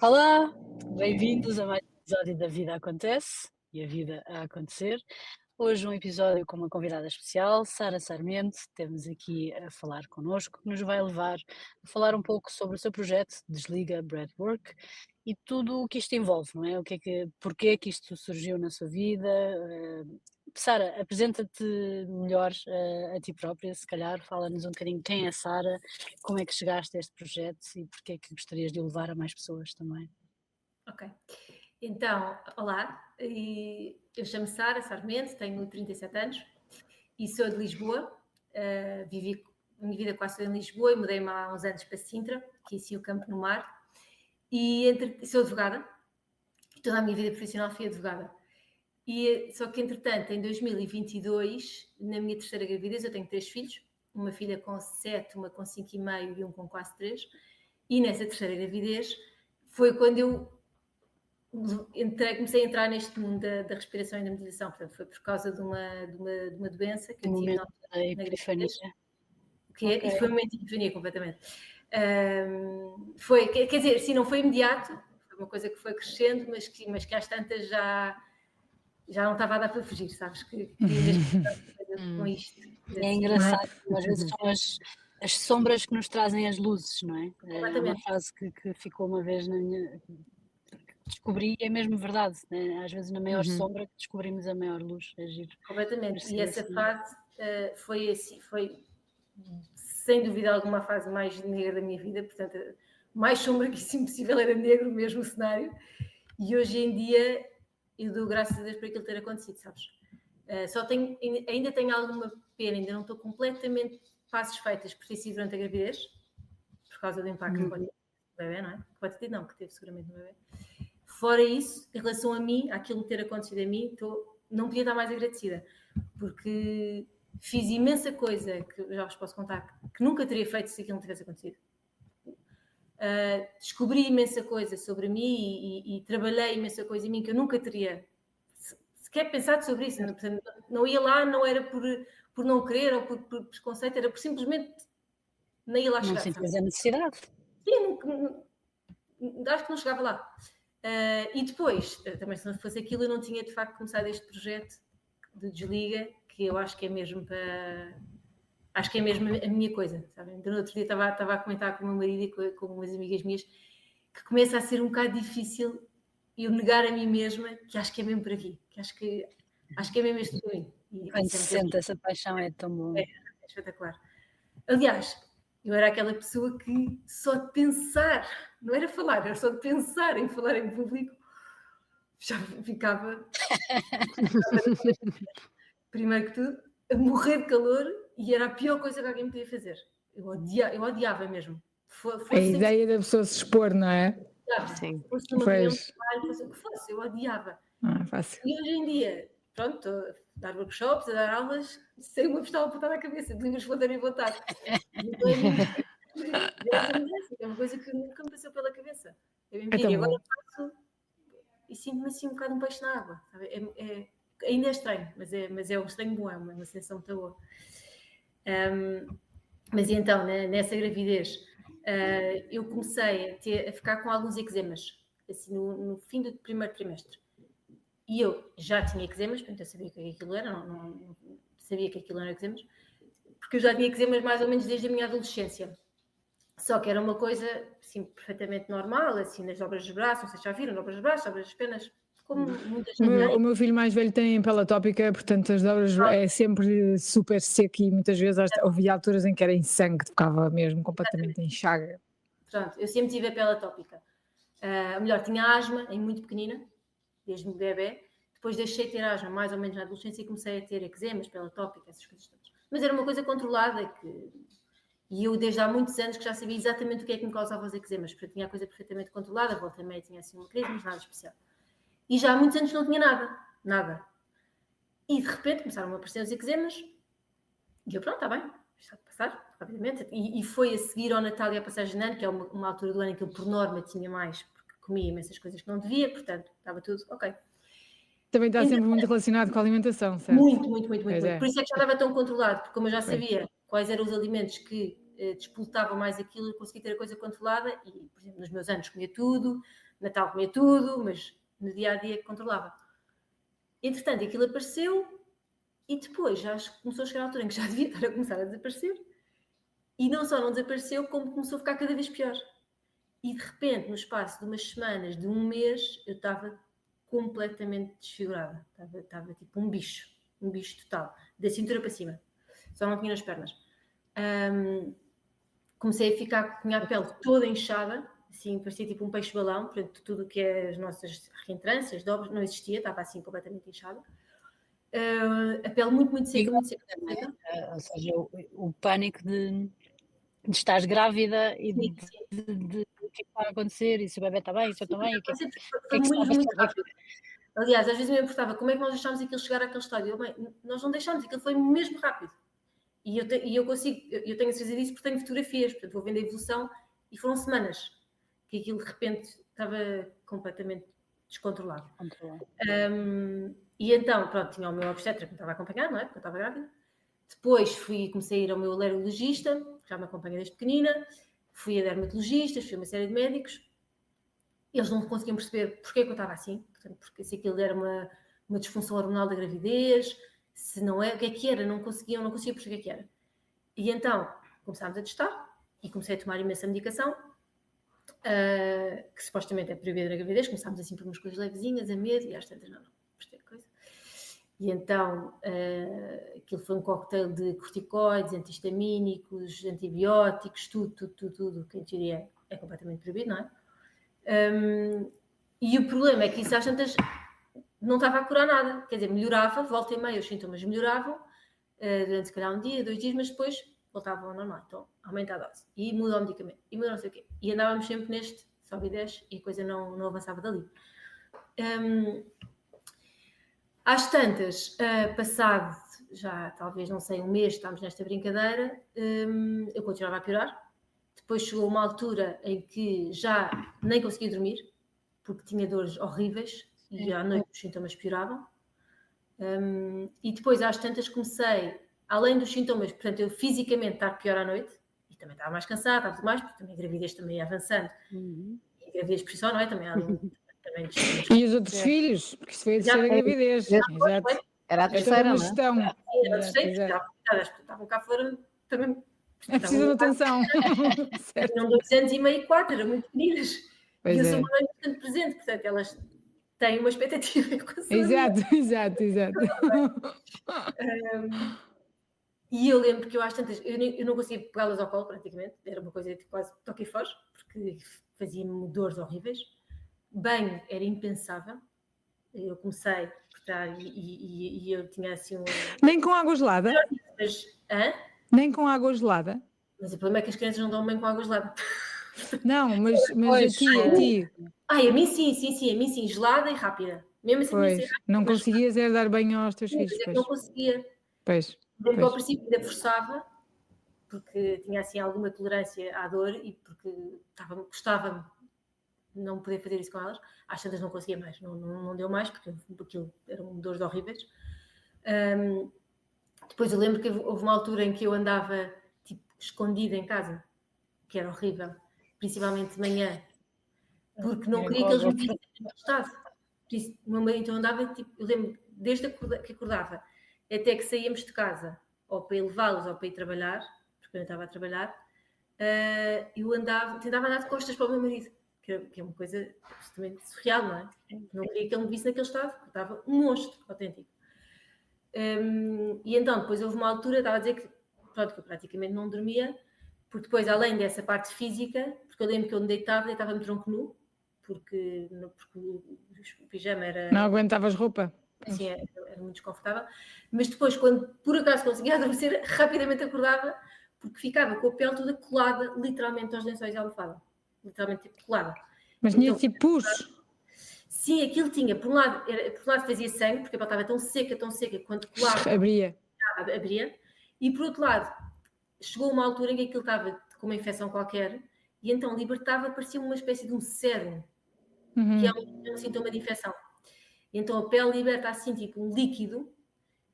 Olá, bem-vindos a mais um episódio da Vida Acontece e a Vida a Acontecer. Hoje um episódio com uma convidada especial, Sara Sarmento, temos aqui a falar connosco, que nos vai levar a falar um pouco sobre o seu projeto Desliga Breathwork e tudo o que isto envolve, não é? Porquê é que isto surgiu na sua vida? Sara, apresenta-te melhor a ti própria, se calhar, fala-nos um bocadinho quem é a Sara, como é que chegaste a este projeto e porque é que gostarias de o levar a mais pessoas também. Ok. Então, olá, eu chamo-me Sara Sarmento, tenho 37 anos e sou de Lisboa. Vivi a minha vida quase toda em Lisboa e mudei-me há uns anos para Sintra, que é assim o Campo no Mar. Sou advogada, toda a minha vida profissional fui advogada. Só que, entretanto, em 2022, na minha terceira gravidez, eu tenho 3 filhos, uma filha com 7, uma com 5,5 e um com quase 3. E nessa terceira gravidez foi quando eu comecei a entrar neste mundo da respiração e da meditação. Portanto, foi por causa de uma doença que eu tive Momento da na epifania. gravidez, Ok. e foi um momento de epifania completamente. Quer dizer, sim, não foi imediato, foi uma coisa que foi crescendo, mas que às tantas já não estava a dar para fugir, sabes? Que com isto. É Assim, engraçado, às vezes são as sombras que nos trazem as luzes, não é? É uma completamente. frase que ficou uma vez na minha. Que descobri e é mesmo verdade, né? Às vezes na maior sombra que descobrimos a maior luz. É giro. Completamente. E Perceber essa assim. fase foi assim, foi sem dúvida alguma a fase mais negra da minha vida, portanto, mais sombra que isso impossível, era negro mesmo o cenário. E hoje em dia eu dou graças a Deus por aquilo ter acontecido, sabes? Ainda tenho alguma pena, ainda não estou completamente satisfeitas por ter sido durante a gravidez, por causa do impacto que pode ter no bebê, não é? Que pode ter, não, que teve seguramente no bebê. Fora isso, em relação a mim, àquilo ter acontecido a mim, não podia estar mais agradecida, porque fiz imensa coisa, que já vos posso contar, que nunca teria feito se aquilo não tivesse acontecido. Descobri imensa coisa sobre mim e trabalhei imensa coisa em mim que eu nunca teria sequer pensado sobre isso. Não ia lá, não era por não querer ou por preconceito, era por simplesmente não ia lá Não chegar. sentias a necessidade. Sim, acho que não chegava lá. E depois, também se não fosse aquilo, eu não tinha de facto começado este projeto de Desliga, que eu acho que é mesmo para. Acho que é mesmo a minha coisa, sabem? Então, no outro dia estava a comentar com o meu marido e com umas amigas minhas que começa a ser um bocado difícil eu negar a mim mesma que acho que é mesmo por aqui, que acho que é mesmo este caminho. E Quando isso é se muito sente essa paixão é tão bom. espetacular. Aliás, eu era aquela pessoa que só de pensar, não era falar, era só de pensar em falar em público, já ficava primeiro que tudo, a morrer de calor e era a pior coisa que alguém podia fazer. Eu odiava mesmo. A ideia da pessoa se expor, não é? Sim. Fosse numa reunião de trabalho, fosse o que fosse, eu odiava. Não é fácil. E hoje em dia, pronto, estou a dar workshops, a dar aulas, sem uma pistola apontada à cabeça, de livros espontânea vontade. Então é mesmo essa mudança, é uma coisa que nunca me passou pela cabeça. E agora faço e sinto-me assim um bocado um peixe na água. Sabe? Ainda é estranho, mas é um estranho bom, é uma sensação muito boa. Mas então, nessa gravidez, eu comecei a ficar com alguns eczemas, assim, no fim do primeiro trimestre. E eu já tinha eczemas, portanto eu sabia o que aquilo era, não sabia que aquilo eram eczemas, porque eu já tinha eczemas mais ou menos desde a minha adolescência. Só que era uma coisa, assim, perfeitamente normal, assim, nas dobras dos braços, não sei se já viram, dobras dos braços, dobras das pernas, como muita gente tem. O meu filho mais velho tem pele atópica, portanto as dobras é sempre super seco e muitas vezes havia alturas em que era em sangue, ficava mesmo completamente em chaga. Pronto, eu sempre tive a pele atópica. Melhor, tinha asma em muito pequenina, desde o bebê. Depois deixei de ter asma mais ou menos na adolescência e comecei a ter eczemas, pele atópica, essas coisas todas. Mas era uma coisa controlada e eu desde há muitos anos que já sabia exatamente o que é que me causava os eczemas, porque tinha a coisa perfeitamente controlada, volta e meia tinha assim uma crise, mas nada especial. E já há muitos anos não tinha nada. E de repente começaram a aparecer os eczemas e eu, pronto, está bem, está a passar rapidamente. E foi a seguir ao Natal e à passagem de ano, que é uma altura do ano em que eu por norma tinha mais, porque comia imensas coisas que não devia, portanto estava tudo ok. Também está sempre muito relacionado com a alimentação, certo? Muito. É. Por isso é que já estava tão controlado, porque como eu já sabia quais eram os alimentos que despoletavam mais aquilo, eu consegui ter a coisa controlada e, por exemplo, nos meus anos comia tudo, Natal comia tudo, mas no dia-a-dia controlava. Entretanto, aquilo apareceu e depois já começou a chegar a altura em que já devia estar a começar a desaparecer. E não só não desapareceu, como começou a ficar cada vez pior. E de repente, no espaço de umas semanas, de um mês, eu estava completamente desfigurada. Estava tipo um bicho total, da cintura para cima. Só não tinha nas pernas. Comecei a ficar com a pele toda inchada, assim, parecia tipo um peixe-balão, portanto, tudo o que é as nossas reentrâncias, dobras, não existia, estava assim completamente inchada. A pele muito seca, muito seca. Ou seja, o pânico de estares grávida e Sim. de o que vai acontecer, e se o bebê está bem, e se eu estou bem, e o que é que Foi está a muito passar. rápido. Aliás, às vezes me importava como é que nós deixámos aquilo chegar àquele estádio. Bem, nós não deixámos, aquilo foi mesmo rápido. E eu tenho a certeza disso porque tenho fotografias, portanto vou vendo a evolução, e foram semanas que aquilo de repente estava completamente descontrolado. E então, pronto, tinha o meu obstetra que me estava a acompanhar, não é? Porque eu estava grávida. Depois comecei a ir ao meu alergologista, que já me acompanha desde pequenina, fui a dermatologistas, fui a uma série de médicos. Eles não conseguiam perceber porque é que eu estava assim, portanto, porque se aquilo era uma disfunção hormonal da gravidez, se não é, o que é que era, não conseguia perceber o que é que era. E então começámos a testar e comecei a tomar imensa medicação, que supostamente é proibida na gravidez. Começámos assim por umas coisas levezinhas, a medo, e às tantas não percebi coisa. E então aquilo foi um cocktail de corticoides, antihistamínicos, antibióticos, tudo, que em teoria é completamente proibido, não é? E o problema é que isso às tantas não estava a curar nada, quer dizer, melhorava, volta e meia os sintomas melhoravam, durante se calhar um dia, 2 dias, mas depois voltavam ao normal. Então aumenta a dose e muda o medicamento e muda não sei o quê. E andávamos sempre neste sobe e desce e a coisa não avançava dali. Às tantas, passado já talvez, não sei, um mês, estávamos nesta brincadeira, eu continuava a piorar. Depois chegou uma altura em que já nem conseguia dormir, porque tinha dores horríveis e à noite os sintomas pioravam. E depois, às tantas, comecei, além dos sintomas, portanto, eu fisicamente estar pior à noite, e também estava mais cansada, estava tudo mais, porque também a gravidez também ia avançando. E a gravidez por si só, não é? Também há também E os outros filhos, porque isso foi a terceira gravidez. Exato. Era a terceira, não é? Era a terceira, estavam cá fora também. É preciso atenção. Tinham 2 anos e meio e 4, eram muito pequeninas. Pois e eu é. sou uma mãe bastante presente, portanto, elas têm uma expectativa em relação Exato. E eu lembro que eu às tantas, eu não conseguia pegá-las ao colo praticamente, era uma coisa de quase toque e foge, porque fazia-me dores horríveis. Banho era impensável. Eu comecei por trás e eu tinha assim um... Nem com água gelada? Nem com água gelada? Mas o problema é que as crianças não dão bem com água gelada. Não, mas a ti. A mim sim, gelada e rápida. Mesmo assim, pois, rápida, não conseguias dar banho aos teus filhos? Pois. Não conseguia. Pois. Ao princípio ainda forçava, porque tinha assim alguma tolerância à dor e porque gostava-me não poder fazer isso com elas. Às tantas não conseguia mais, não deu mais, porque aquilo eram dores horríveis. Depois eu lembro que houve uma altura em que eu andava tipo, escondida em casa, que era horrível, principalmente de manhã, porque não queria que eles me vissem no estado. Por isso, o meu marido então andava, tipo, eu lembro, desde que acordava até que saíamos de casa, ou para ir levá-los ou para ir trabalhar, porque eu não estava a trabalhar, eu tentava andar de costas para o meu marido, que é uma coisa absolutamente surreal, não é? Não queria que ele me visse naquele estado, porque estava um monstro autêntico. E então, depois houve uma altura, estava a dizer que, pronto, que eu praticamente não dormia, porque depois, além dessa parte física, porque eu lembro que eu me deitava-me tronco nu, porque o pijama era... Não aguentavas roupa? Sim, era muito desconfortável. Mas depois, quando por acaso conseguia adormecer, rapidamente acordava, porque ficava com a pele toda colada, literalmente, aos lençóis de almofada. Literalmente, tipo, colada. Mas tinha tipo puxo? Sim, aquilo tinha. Por um lado fazia sangue, porque a pele estava tão seca, quando colava... Abria. E por outro lado, chegou uma altura em que aquilo estava com uma infecção qualquer, e então libertava, parecia uma espécie de um sérum, que é um sintoma de infecção. E então a pele liberta assim, tipo, um líquido,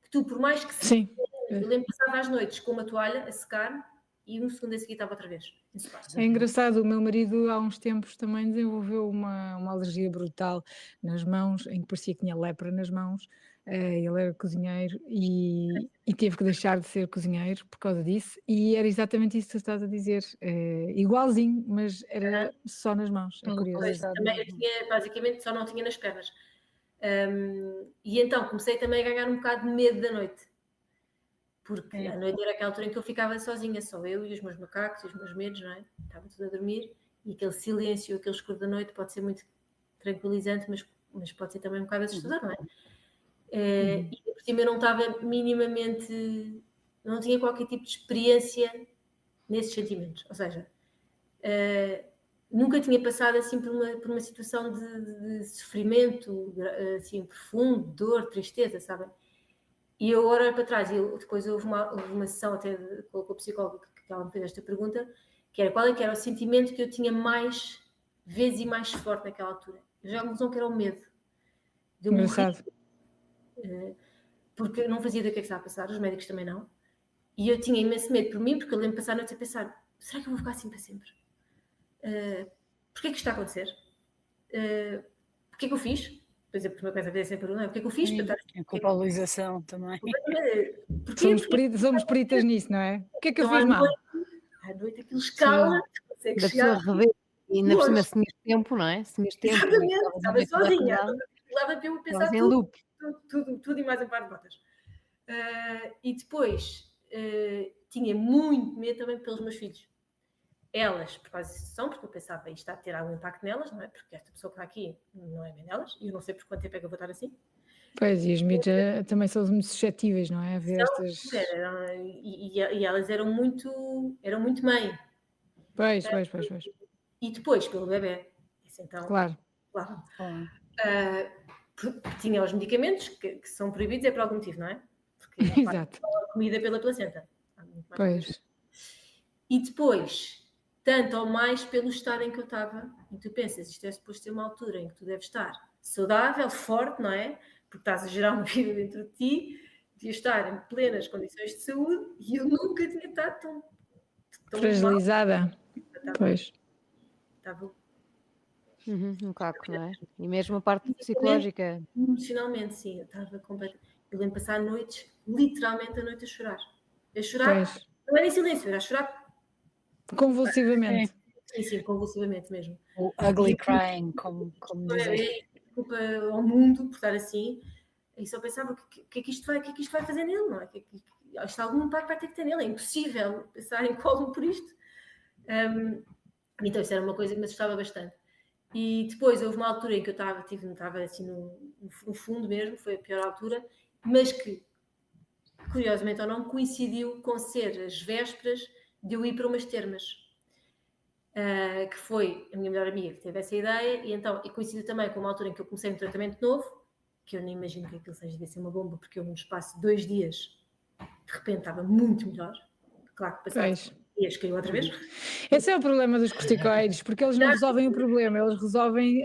que tu, por mais que Sim. Eu lembro que passava às noites com uma toalha a secar e um segundo a seguir estava outra vez em sofá. É engraçado, o meu marido há uns tempos também desenvolveu uma alergia brutal nas mãos, em que parecia que tinha lepra nas mãos. Ele era cozinheiro e teve que deixar de ser cozinheiro por causa disso, e era exatamente isso que tu estás a dizer, igualzinho, mas era só nas mãos, é curioso. Pois, também eu tinha, basicamente, só não tinha nas pernas. E então comecei também a ganhar um bocado de medo da noite. Porque à noite era aquela altura em que eu ficava sozinha, só eu e os meus macacos e os meus medos, não é? Estava tudo a dormir e aquele silêncio, aquele escuro da noite pode ser muito tranquilizante, mas pode ser também um bocado assustador, não é? E por cima eu não estava minimamente, não tinha qualquer tipo de experiência nesses sentimentos, ou seja, nunca tinha passado assim por uma situação de sofrimento assim profundo, dor, tristeza, sabem? E eu olho para trás, e depois houve uma sessão até com a psicóloga que ela me fez esta pergunta, que era qual é que era o sentimento que eu tinha mais vezes e mais forte naquela altura. Eu já me que era o medo. De eu morrer, porque eu não fazia ideia do que é que estava a passar, os médicos também não. E eu tinha imenso medo por mim, porque eu lembro de passar a noite a pensar, será que eu vou ficar assim para sempre? Porquê que isto está a acontecer? Porquê que eu fiz? Por exemplo, uma coisa a ver sempre pergunta, o que é que eu fiz? A culpabilização também. Somos peritas nisso, não é? O que é que eu fiz mal? À noite aquilo escala, consegue chegar. Rever. E ainda por cima, se tinhas tempo, não é? Se tinhas tempo. Exatamente, estava sozinha. Leva para eu pensar tudo e mais um par de botas. E depois tinha muito medo também pelos meus filhos. Elas, por causa da situação, porque eu pensava isto está a ter algum impacto nelas, não é? Porque esta pessoa que está aqui não é bem delas, e eu não sei por quanto tempo é que eu vou estar assim. Pois, e os miúdos também são muito suscetíveis, não é? A ver estas... E elas eram muito mãe. Pois. E depois, pelo bebê. Isso, então, claro. Tinha os medicamentos que são proibidos é por algum motivo, não é? Porque exato. A comida pela placenta. Pois. E depois, tanto ou mais pelo estado em que eu estava. E tu pensas, isto é suposto ser uma altura em que tu deves estar saudável, forte, não é? Porque estás a gerar uma vida dentro de ti, de estar em plenas condições de saúde, e eu nunca tinha estado tão fragilizada. Mal. Pois. Estava... um caco, não é? E mesmo a parte psicológica. Emocionalmente, sim. Eu estava completamente... Eu lembro de passar noites, literalmente a noite a chorar. A chorar, pois. Não era em silêncio, era a chorar convulsivamente. Sim, convulsivamente mesmo. O ugly crying, como dizem. Desculpa ao mundo por estar assim, e só pensava o que é que isto vai fazer nele, não é? Isto algum impacto vai ter que ter nele, é impossível pensar em como por isto. Então isso era uma coisa que me assustava bastante. E depois houve uma altura em que eu estava assim no fundo mesmo, foi a pior altura, mas que, curiosamente ou não, coincidiu com ser as vésperas de eu ir para umas termas. Que foi a minha melhor amiga que teve essa ideia, e coincidiu também com uma altura em que eu comecei um tratamento novo, que eu nem imagino que aquilo seja de ser uma bomba, porque eu no espaço de 2 dias de repente estava muito melhor. Claro que passados dias caiu outra vez. Esse é o problema dos corticoides, porque eles não resolvem o problema, eles resolvem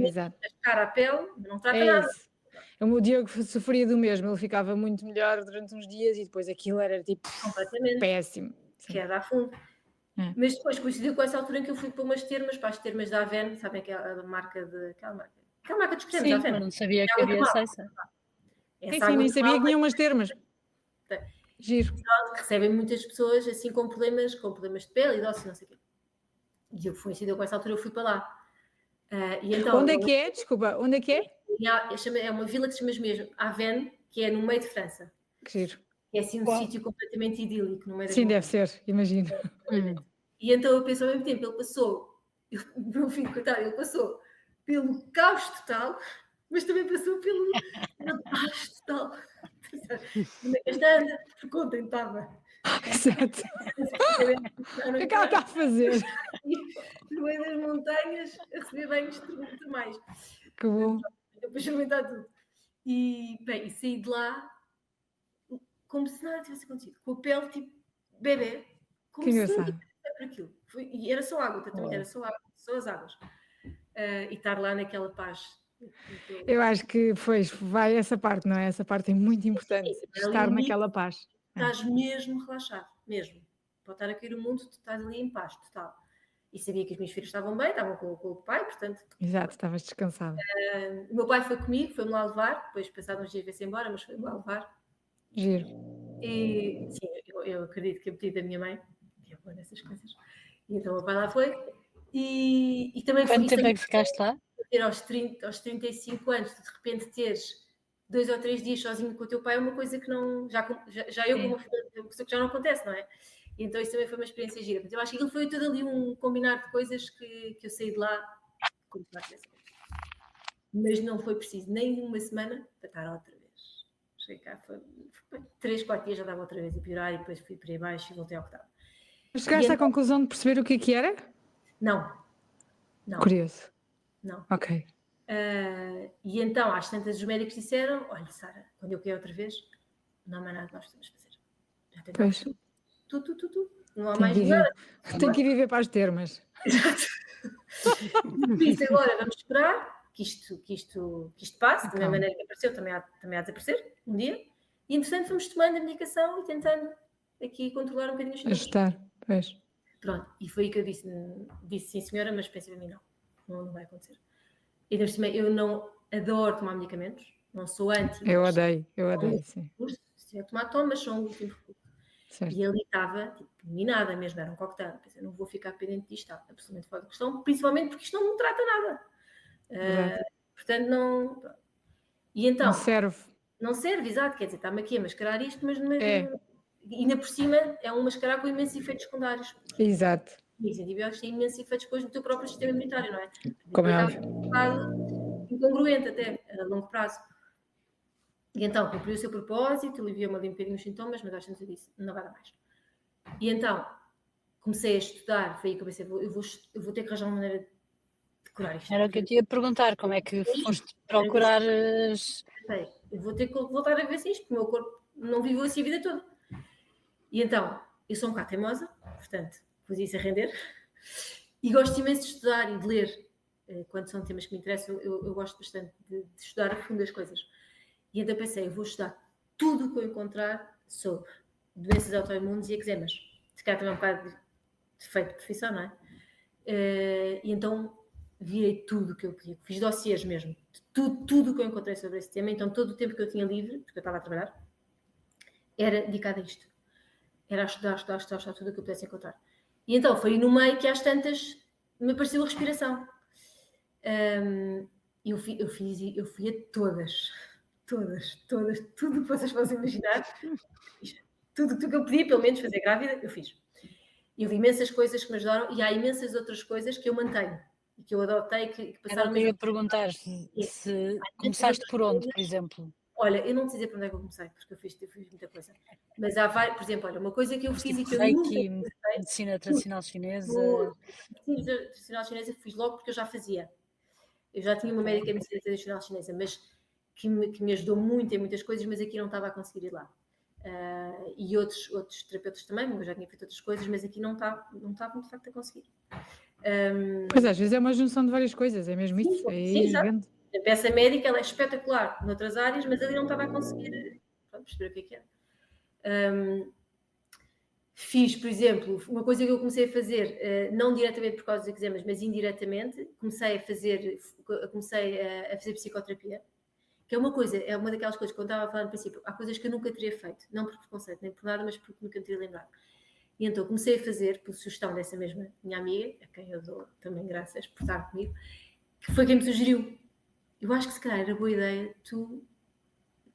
exato. A pele, não trata nada. Isso. O Diogo sofria do mesmo, ele ficava muito melhor durante uns dias e depois aquilo era tipo péssimo. Que era a fundo. Mas depois coincidiu com essa altura em que eu fui para umas termas, para as termas da Aven, sabem que é a marca aquela marca de cremes, sim, Aven. Não sabia que havia essa. Sim, nem sabia que tinha umas termas. Giro. Que recebem muitas pessoas assim com problemas de pele e doce, não sei o quê. E eu coincidiu com essa altura, eu fui para lá. E então, onde é que é? Desculpa, onde é que é? É uma vila que se chama mesmo Aven, que é no meio de França. Que giro. É assim um sítio completamente idílico no meio da Sim, deve ser, imagino. E então eu penso ao mesmo tempo, ele passou, o meu filho, coitado, ele passou pelo caos total, mas também passou pelo paz total. Esta anda por conta, estava. Exato. O que é que ela está a fazer? No meio das montanhas, a receber banhos termais. Que bom. Depois experimentar tudo. E, bem, saí de lá como se nada tivesse acontecido. Com a pele tipo bebê. Como que se engraçado. Por aquilo. E era só água, também era só água, só as águas. E estar lá naquela paz. Eu acho que essa parte, não é? Essa parte é muito importante, estar naquela paz. estás mesmo relaxado, mesmo. Pode estar a cair o mundo, tu estás ali em paz, total. E sabia que os meus filhos estavam bem, estavam com o pai, portanto... Exato, estavas descansada. O meu pai foi comigo, foi-me lá levar, depois passado uns dias veio-se embora, mas foi-me lá levar. Giro. E sim, eu acredito que a pedido da minha mãe, que é uma dessas coisas. E então o meu pai lá foi. E também Quanto tempo é também que ficaste lá? ter aos 35 anos, de repente teres 2 ou 3 dias sozinho com o teu pai é uma coisa que não. Já eu, como uma pessoa que já não acontece, não é? E então isso também foi uma experiência gira. Mas eu acho que aquilo foi tudo ali um combinar de coisas que eu saí de lá com mas não foi preciso nem uma semana para estar outra vez. Cheguei cá, foi 3, 4 dias já estava outra vez a piorar e depois fui para aí baixo e voltei ao que estava. Mas chegaste à conclusão de perceber o que é que era? Não. Curioso. Não. Ok. E então, às tantas, os médicos disseram: olha, Sara, quando eu quero outra vez, não há mais nada que nós podemos fazer. Já tentamos tudo. Não há mais nada. Tem que ir viver para as termas. Exato. Por isso, agora vamos esperar que isto passe, da mesma maneira que apareceu, também há de desaparecer um dia. E, entretanto, fomos tomando a medicação e tentando aqui controlar um bocadinho os sintomas. Ajustar, pois. Pronto, e foi aí que eu disse sim senhora, mas pensei para mim, não vai acontecer. E eu não adoro tomar medicamentos, não sou anti. Eu odeio, sim. Se tiver que tomar, tomo, mas são o último recurso. E ali estava, tipo, minada mesmo, era um coquetel. Pensei, não vou ficar pendente disto, está absolutamente fora de questão, principalmente porque isto não me trata nada. Portanto, não... E então... Não serve, exato, quer dizer, está-me aqui a mascarar isto, mas ainda por cima é um mascarar com imensos efeitos secundários. Exato. E os antibióticos têm imensos efeitos depois no teu próprio sistema imunitário, não é? Como é óbvio. Um bocado incongruente até, a longo prazo. E então, cumpriu o seu propósito, aliviou-me ali um bocadinho os sintomas, mas às vezes eu disse, não vai dar mais. E então, comecei a estudar, foi aí que eu pensei, eu vou ter que arranjar uma maneira de curar isto. Era o que eu te ia perguntar, como é que foste procurar... Eu vou ter que voltar a ver se isto, porque o meu corpo não viveu assim a vida toda. E então, eu sou um bocado teimosa, portanto, pus isso a render. E gosto imenso de estudar e de ler. Quando são temas que me interessam, eu gosto bastante de estudar a fundo as coisas. E então pensei, eu vou estudar tudo o que eu encontrar sobre doenças autoimunes e eczemas. Se calhar também é um bocado de defeito de profissão, não é? E então virei tudo o que eu podia. Fiz dossiês mesmo. Tudo o que eu encontrei sobre esse tema. Então todo o tempo que eu tinha livre, porque eu estava a trabalhar, era dedicado a isto. Era a estudar tudo o que eu pudesse encontrar. E então foi no meio que às tantas me apareceu a respiração. Eu fui a todas, tudo que vocês possam imaginar. Tudo o que eu podia, pelo menos, fazer grávida, eu fiz. Eu vi imensas coisas que me ajudaram e há imensas outras coisas que eu mantenho e que eu adotei, que passaram... Eu ia perguntar se começaste por onde, por exemplo? Olha, eu não te dizer por onde é que eu comecei, porque eu fiz muita coisa. Mas há vários, por exemplo, olha, uma coisa que eu fiz e que eu nunca comecei... Medicina tradicional chinesa... Medicina tradicional chinesa fiz logo porque eu já fazia. Eu já tinha uma médica em medicina tradicional chinesa, mas que me ajudou muito em muitas coisas, mas aqui não estava a conseguir ir lá. E outros terapeutas também, eu já tinha feito outras coisas, mas aqui não estava de facto a conseguir. Pois às vezes é uma junção de várias coisas, é mesmo isso? Sim, exato. A peça médica ela é espetacular noutras áreas, mas ali não estava a conseguir perceber o que era. Fiz, por exemplo, uma coisa que eu comecei a fazer, não diretamente por causa dos eczemas, mas indiretamente, comecei a fazer psicoterapia, que é uma daquelas coisas que eu estava a falar no princípio, há coisas que eu nunca teria feito, não por preconceito, nem por nada, mas porque nunca me teria lembrado. E então comecei a fazer, por sugestão dessa mesma minha amiga, a quem eu dou também graças por estar comigo, que foi quem me sugeriu. Eu acho que se calhar era boa ideia tu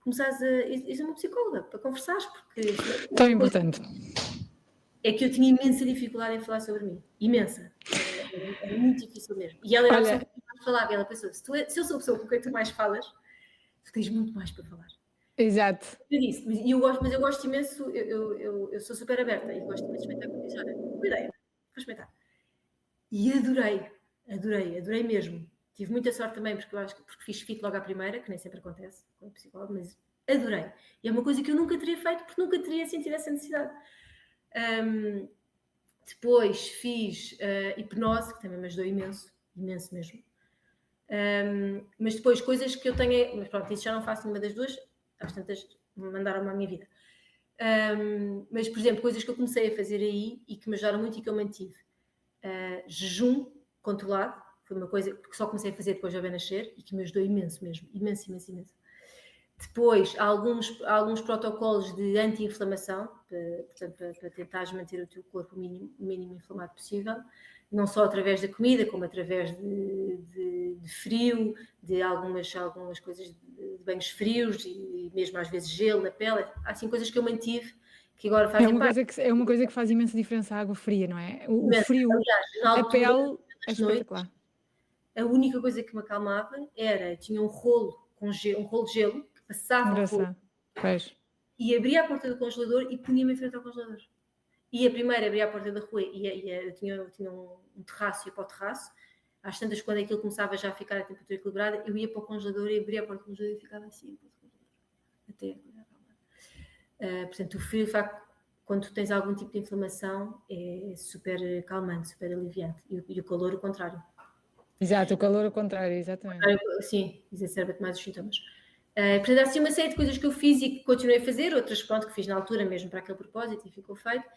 começares a ir a uma psicóloga para conversares, porque... Tão importante. É que eu tinha imensa dificuldade em falar sobre mim. Imensa. Era muito difícil mesmo. E ela era a pessoa que mais falava. E ela pensou, se eu sou a pessoa com quem tu mais falas, tu tens muito mais para falar. Exato. Eu disse, mas eu gosto imenso, eu sou super aberta e gosto imenso de experimentar. Eu disse, olha, boa ideia, vou experimentar. E adorei mesmo. Tive muita sorte também, porque fiz FIT logo à primeira, que nem sempre acontece com o psicólogo, mas adorei. E é uma coisa que eu nunca teria feito, porque nunca teria sentido essa necessidade. Depois fiz hipnose, que também me ajudou imenso mesmo. Mas depois coisas que eu tenho, mas pronto, isso já não faço nenhuma das duas, às tantas mandaram-me à minha vida. Mas, por exemplo, coisas que eu comecei a fazer aí e que me ajudaram muito e que eu mantive. Jejum controlado, foi uma coisa que só comecei a fazer depois de eu nascer e que me ajudou imenso mesmo, imenso. Depois, há alguns protocolos de anti-inflamação, para tentares manter o teu corpo o mínimo inflamado possível, não só através da comida, como através de frio, de algumas coisas de banhos frios e mesmo às vezes gelo na pele. Há assim coisas que eu mantive que agora fazem parte. É uma coisa que faz imensa diferença a água fria, não é? O Imensa. frio, Aliás, na a altura, pele é nas noites, espetacular. a única coisa que me acalmava tinha um rolo de gelo que passava o rolo Engraçado. Pois. e abria a porta do congelador e punha-me em frente ao congelador. E a primeira abria a porta da rua e eu tinha um terraço, ia para o terraço. Às tantas, quando aquilo começava já a ficar a temperatura equilibrada, eu ia para o congelador e abria a porta do congelador e ficava assim, até acalmar. Portanto, o frio, de facto, quando tu tens algum tipo de inflamação, é super calmante, super aliviante. E o calor, o contrário. Exato, o calor ao contrário, exatamente. Sim, exacerba-te mais os sintomas. Portanto, há assim uma série de coisas que eu fiz e que continuei a fazer, outras, pronto, que fiz na altura mesmo para aquele propósito e ficou feito.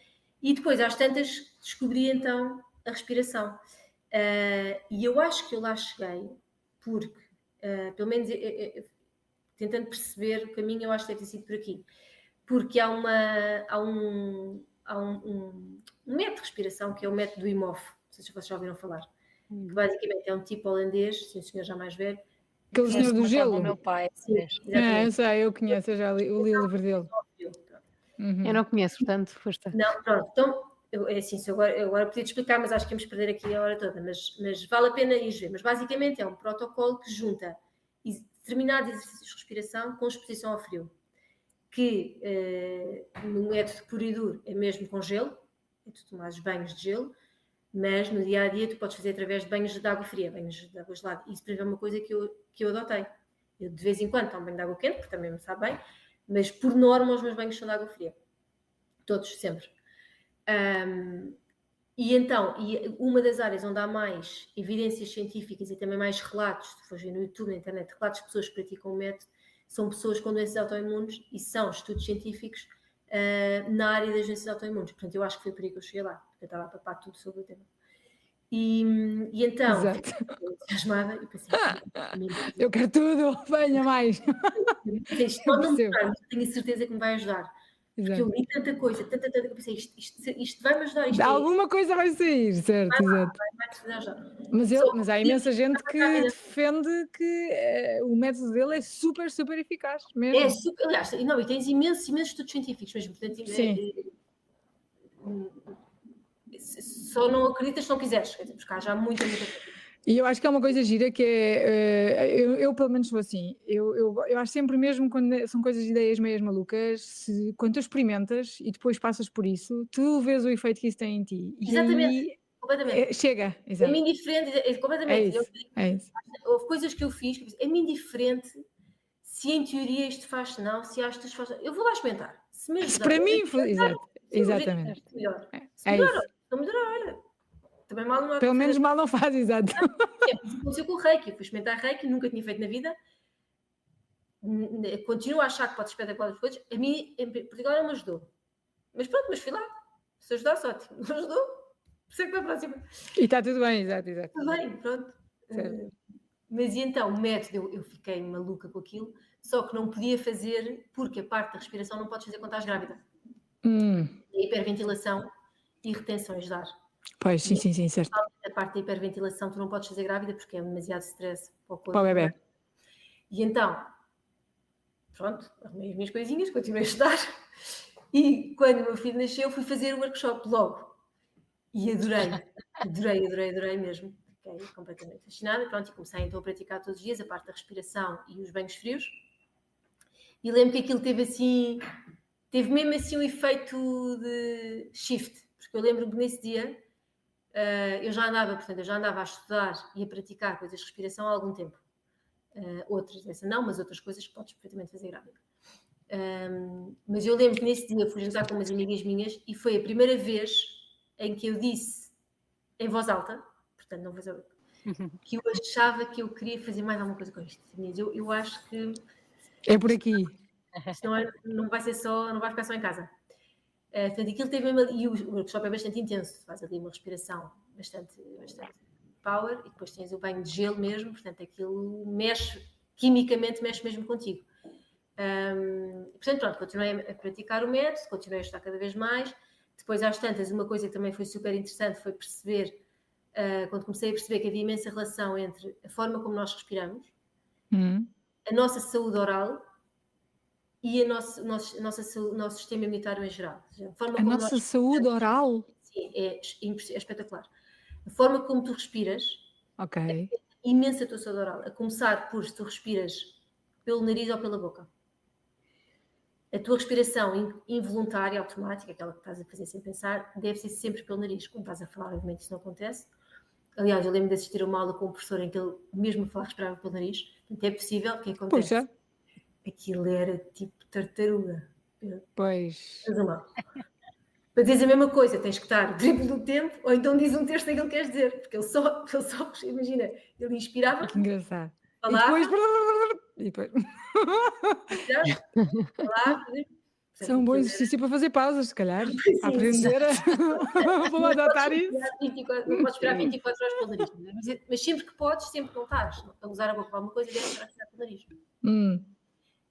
E depois, às tantas, descobri então a respiração. E eu acho que eu lá cheguei porque, pelo menos tentando perceber o caminho, eu acho que deve ter sido por aqui. Porque há um método de respiração que é o método do Wim Hof, não sei se vocês já ouviram falar, que basicamente é um tipo holandês, um senhor já mais velho. Aquele senhor do gelo. O meu pai. Sim, exatamente. Eu sei, eu conheço, eu já li o livro dele. Eu não conheço, portanto, força. Não, pronto, então, é assim, eu agora podia te explicar, mas acho que íamos perder aqui a hora toda, mas vale a pena ir ver. Mas basicamente é um protocolo que junta determinados exercícios de respiração com exposição ao frio, que no método puro e duro é mesmo com gelo, tu tomas banhos de gelo, mas no dia a dia tu podes fazer através de banhos de água fria, banhos de água gelada. Isso para mim é uma coisa que eu adotei. Eu de vez em quando tomo banho de água quente, porque também me sabe bem, mas por norma os meus banhos são de água fria. Todos, sempre. E então, uma das áreas onde há mais evidências científicas e também mais relatos, se fores ver no YouTube, na internet, relatos de pessoas que praticam o método, são pessoas com doenças autoimunes e são estudos científicos na área das doenças autoimunes. Portanto, eu acho que foi por aí que eu cheguei lá, porque eu estava a papar tudo sobre o tema. E então, fiquei entusiasmada e pensei, eu quero tudo, venha mais. Isto pode não mudar, tenho a certeza que me vai ajudar. Porque Exato. eu li tanta coisa, que eu pensei, isto vai-me ajudar. Isto Alguma coisa vai sair, certo, exato. vai ajudar. Mas há imensa gente que defende que o método dele é super, super eficaz mesmo. É super, aliás, não, e tens imensos estudos científicos mesmo, portanto, só não acreditas se não quiseres, quer dizer, porque há já muita coisa. E eu acho que é uma coisa gira que é, eu pelo menos sou assim, eu acho sempre mesmo quando são coisas de ideias meias malucas, quando tu experimentas e depois passas por isso, tu vês o efeito que isso tem em ti. Exatamente, completamente. Chega, exato. É-me indiferente, completamente. É isso. Houve coisas que eu fiz, que é-me indiferente se em teoria isto faz sinal, se acho que isto faz sinal. Eu vou lá experimentar. Se me ajudar, para mim, exatamente. Melhor. Se É melhorar, isso. se não melhorar, olha. Também mal não há Pelo menos mal não faz, exato. Aconteceu com o Reiki, eu fui experimentar Reiki, nunca tinha feito na vida. Continuo a achar que pode espetacular as coisas. A mim, em particular, não me ajudou. Mas pronto, mas fui lá. Se ajudasse, ótimo. Não ajudou, segue para a próxima. E está tudo bem, exato. Tudo bem, pronto. Mas e então, o método, eu fiquei maluca com aquilo, só que não podia fazer, porque a parte da respiração não podes fazer quando estás grávida. A hiperventilação e retenções de ar. Pois, sim, certo. A parte da hiperventilação tu não podes fazer grávida porque é demasiado stress para o corpo. Para o bebê. E então, pronto, arrumei as minhas coisinhas, continuei a estudar. E quando o meu filho nasceu, fui fazer o workshop logo. E adorei mesmo. Fiquei completamente fascinada. Pronto, e comecei então a praticar todos os dias a parte da respiração e os banhos frios. E lembro que aquilo teve mesmo assim um efeito de shift. Porque eu lembro que nesse dia eu já andava a estudar e a praticar coisas de respiração há algum tempo. Outras, essa não, mas outras coisas que podes perfeitamente fazer grávida. Mas eu lembro que nesse dia eu fui jantar com umas amigas minhas e foi a primeira vez em que eu disse em voz alta, portanto não vou saber, que eu achava que eu queria fazer mais alguma coisa com isto. Eu acho que... É por aqui. Isto não vai ser só, não vai ficar só em casa. Portanto, aquilo teve mesmo, e o workshop é bastante intenso, faz ali uma respiração bastante power, e depois tens o banho de gelo mesmo, portanto aquilo quimicamente mexe mesmo contigo. Portanto, pronto, continuei a praticar o método, continuei a estudar cada vez mais. Depois, às tantas, uma coisa que também foi super interessante foi perceber, quando comecei a perceber que havia imensa relação entre a forma como nós respiramos, a nossa saúde oral e o nosso sistema imunitário em geral. A nossa saúde oral? Sim, é espetacular. A forma como tu respiras Ok. imensa a tua saúde oral. A começar por se tu respiras pelo nariz ou pela boca. A tua respiração involuntária, automática, aquela que estás a fazer sem pensar, deve ser sempre pelo nariz. Quando estás a falar, obviamente isso não acontece. Aliás, eu lembro de assistir a uma aula com um professor em que ele, mesmo a falar, respirava pelo nariz. Portanto, é possível que acontece. Puxa. Aquilo era tipo tartaruga. Pois. Para dizer a mesma coisa, tens que estar o triplo do tempo, ou então diz um terço daquilo que queres dizer. Porque ele só imagina, ele inspirava. Que engraçado. Falava. E depois... Falava. Isso é um bom exercício para fazer pausas, se calhar. Sim, aprender a... Vou adotar isso. Não podes esperar 24 horas pelo nariz. Mas sempre que podes, sempre que não estás a usar a boca para alguma coisa, deves esperar pelo nariz.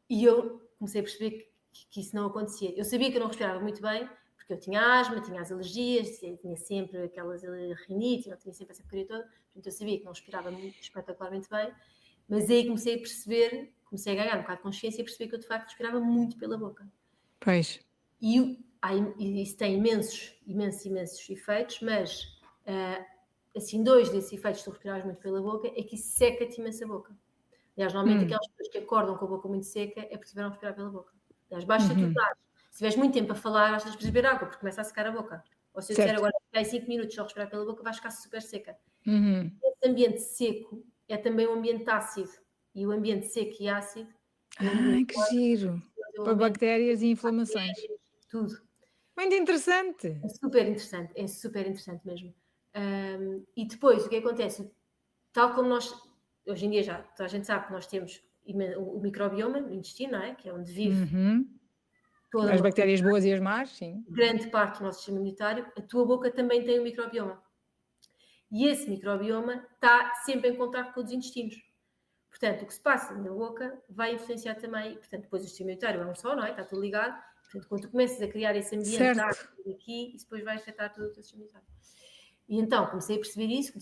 E eu comecei a perceber que isso não acontecia. Eu sabia que eu não respirava muito bem, porque eu tinha asma, tinha as alergias, tinha sempre aquelas rinites, eu tinha sempre essa porcaria toda. Portanto, eu sabia que não respirava espetacularmente bem. Mas aí comecei a perceber, comecei a ganhar um bocado de consciência e perceber que eu, de facto, respirava muito pela boca. Pois. E isso tem imensos efeitos, mas assim, 2 desses efeitos de tu respirares muito pela boca é que isso seca-te imenso a boca. Aliás, normalmente aquelas pessoas que acordam com a boca muito seca é porque tiveram a respirar pela boca. Aliás, basta tu dar. Se tiveres muito tempo a falar, basta beber água, porque começa a secar a boca. Ou se eu disser agora que 5 minutos só respirar pela boca, vais ficar super seca. Esse ambiente seco é também um ambiente ácido. E o ambiente seco e ácido... que giro! Para bactérias e inflamações. Tudo. Muito interessante. É super interessante mesmo. E depois, o que acontece? Tal como nós, hoje em dia já, toda a gente sabe que nós temos o microbioma, o intestino, não é? Que é onde vive toda as bactérias boas e as más, sim. Grande parte do nosso sistema imunitário. A tua boca também tem um microbioma. E esse microbioma está sempre em contato com os intestinos. Portanto, o que se passa na boca vai influenciar também, portanto, depois o sistema imunitário é um só, não é? Está tudo ligado. Portanto, quando tu começas a criar esse ambiente aqui, isso depois vai afetar todo o teu sistema imunitário. E então, comecei a perceber isso,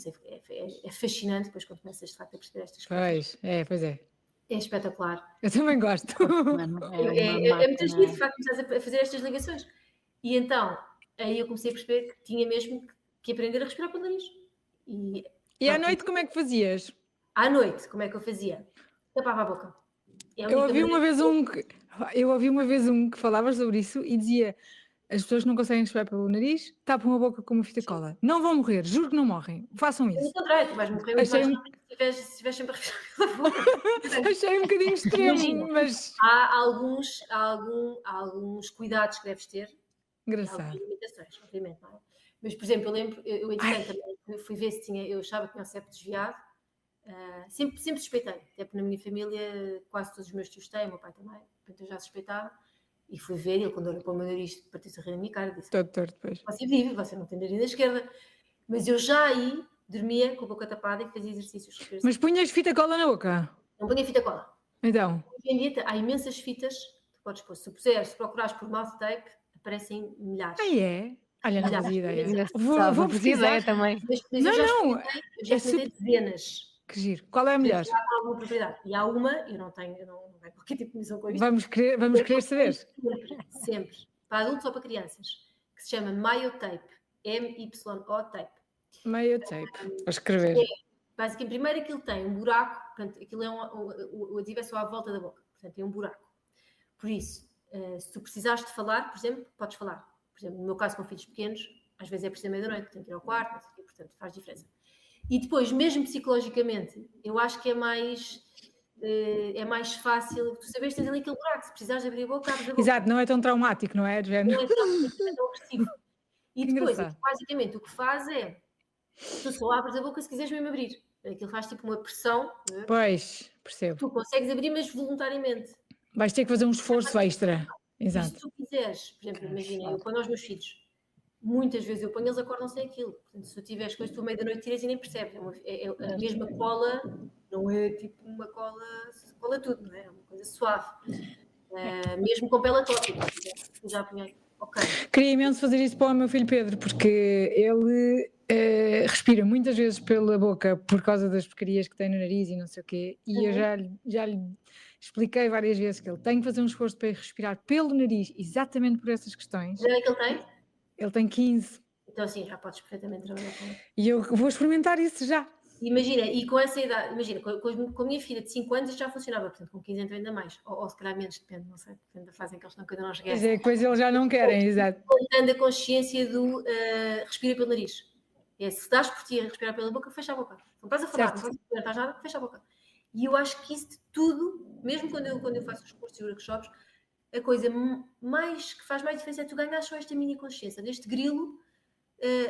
é fascinante depois quando começas, de facto, a perceber estas coisas. Pois é. É espetacular. Eu também gosto. É muito giro, de facto, começas a fazer estas ligações. E então, aí eu comecei a perceber que tinha mesmo que aprender a respirar pelo nariz. E à noite como é que fazias? À noite, como é que eu fazia? Tapava a boca. Eu ouvi uma vez um que falava sobre isso e dizia: as pessoas que não conseguem respirar pelo nariz tapam a boca com uma fita cola. Não vão morrer, juro que não morrem. Façam isso. No contrário, tu vais morrer muito mais rápido se estiveres sempre a respirar pela boca. Achei um bocadinho extremo, mas... Há alguns cuidados que deves ter. Engraçado. Há limitações, obviamente, não é? Mas, por exemplo, eu lembro, eu entretanto também fui ver se eu achava que tinha o septo desviado. Sempre suspeitei, até porque na minha família quase todos os meus tios têm, o meu pai também, portanto eu já suspeitava. E fui ver, ele quando olhou para o meu nariz partiu-se a rir na minha cara, disse: todo torto depois. Você vive, você não tem nariz na esquerda. Mas eu já aí dormia com a boca tapada e fazia exercícios. Mas punhas fita cola na boca? Não punha fita cola. Então? Hoje em dia há imensas fitas que podes pôr. Se procurares por mouth tape, aparecem milhares. É? Olha, não fazia ideia. Vou pesquisar também. Mas eu já experimentei dezenas. Que giro. Qual é a melhor? E há uma, eu não tenho qualquer tipo de comissão com isto. Vamos querer saber. Sempre. Para adultos ou para crianças. Que se chama Myotape. M-Y-O-Tape. Myotape. Vou escrever. Basicamente, primeiro aquilo tem um buraco. Portanto, aquilo é o adesivo é só à volta da boca. Portanto, tem um buraco. Por isso, se tu precisares de falar, por exemplo, podes falar. Por exemplo, no meu caso com filhos pequenos, às vezes é preciso meia-noite, tenho que ir ao quarto, não sei o quê, portanto, faz diferença. E depois, mesmo psicologicamente, eu acho que é mais fácil tu saberes que tens ali aquele buraco. Se precisares abrir a boca, abres a boca. Exato, não é tão traumático, não é? Não é tão agressivo. E depois, basicamente, o que faz é tu só abres a boca se quiseres mesmo abrir. Aquilo faz tipo uma pressão. Pois, percebo. Tu consegues abrir, mas voluntariamente. Vais ter que fazer um esforço extra. E se Exato. tu quiseres, por exemplo, Cara, imagina, eu foda. ponho aos meus filhos, muitas vezes eu ponho, eles acordam sem aquilo. Portanto, se tu tiveres coisa, tu à meia da noite tiras e nem percebes. A mesma cola, não é tipo uma cola tudo, não é? É uma coisa suave. Mesmo com pele tópica. Eu já apanhei. Ok. Queria imenso fazer isso para o meu filho Pedro, porque ele respira muitas vezes pela boca por causa das porcarias que tem no nariz e não sei o quê. E eu já lhe expliquei várias vezes que ele tem que fazer um esforço para respirar pelo nariz, exatamente por essas questões. Já é que ele tem? Ele tem 15 Então, sim, já podes perfeitamente trabalhar com ele. e eu vou experimentar isso já. Imagina, e com essa idade, imagina, com a minha filha de 5 anos isto já funcionava, portanto, com 15 então ainda mais, ou se calhar menos, depende, não sei, depende da fase em que eles estão, que ainda não cheguei a Pois essa. é, depois eles já não querem, exato. Contando a consciência do respira pelo nariz. Se dás por ti a respirar pela boca, fecha a boca. Não estás a falar, Certo. não estás nada, fecha a boca. E eu acho que isso de tudo, mesmo quando eu faço os cursos e workshops, a coisa que faz mais diferença é tu ganhar só esta mini consciência, deste grilo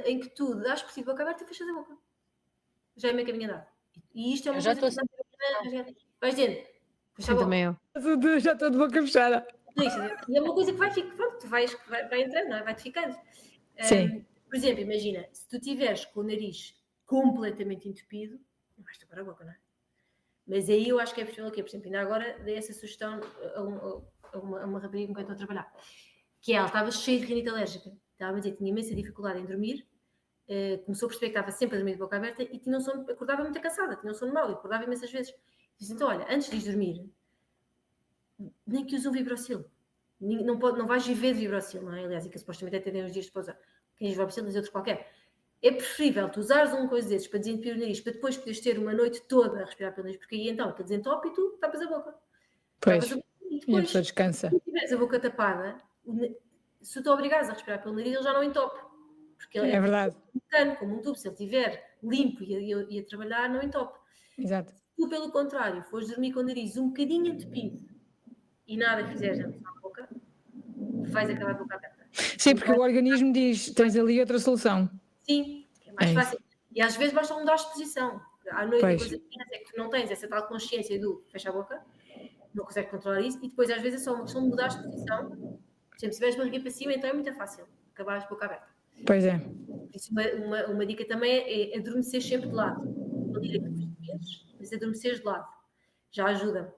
em que tu dás por ti de boca aberta e fechas a boca. Já é meio caminho andado. E isto é uma Eu já coisa estou que vais dizendo, fecha a Sim, boca. também eu. Já estou de boca fechada. E é uma coisa que vai ficar, pronto, vai entrando, não é? Vai-te ficando. Sim. Por exemplo, imagina, se tu tiveres com o nariz completamente entupido, não vais tapar a boca, não é? Mas aí eu acho que é possível o quê? Por exemplo, ainda agora dei essa sugestão a uma rapariga com quem estou a trabalhar, que ela estava cheia de rinite alérgica, estava a dizer que tinha imensa dificuldade em dormir, começou a perceber que estava sempre a dormir de boca aberta e tinha um sono, acordava muito cansada, tinha um sono mau e acordava imensas vezes. Disse, então, olha, antes de ires dormir, nem que use um vibrocil. Não vais viver de vibrocil, não é? Aliás, e que supostamente até tem uns dias para usar. Quem diz vibrocil diz outros qualquer. É preferível tu usares uma coisa desses para desentupir o nariz, para depois poderes ter uma noite toda a respirar pelo nariz, porque aí então aquele desentope e tu tapas a boca. Pois. E E a depois, pessoa descansa. se tu tiveres a boca tapada, se tu obrigares a respirar pelo nariz, ele já não entope. Porque ele É verdade. um cano, como um tubo, se ele estiver limpo e a trabalhar, não entope. Exato. Se tu, pelo contrário, fores dormir com o nariz um bocadinho entupido e nada fizeres na boca, vais acabar de boca aberta. Sim, porque o organismo diz, tens ali outra solução. Sim, é mais É fácil. E às vezes basta mudar a exposição. À noite a Pois. coisa que tens é que tu não tens essa tal consciência do fecha a boca, não consegues controlar isso, e depois às vezes é só uma questão de mudar a exposição. Por exemplo, se tiveres barriga para cima, então é muito fácil acabares de boca aberta. Pois é. Por isso, uma dica também é adormecer sempre de lado. Não diria que depois mas adormeceres de lado. Já ajuda.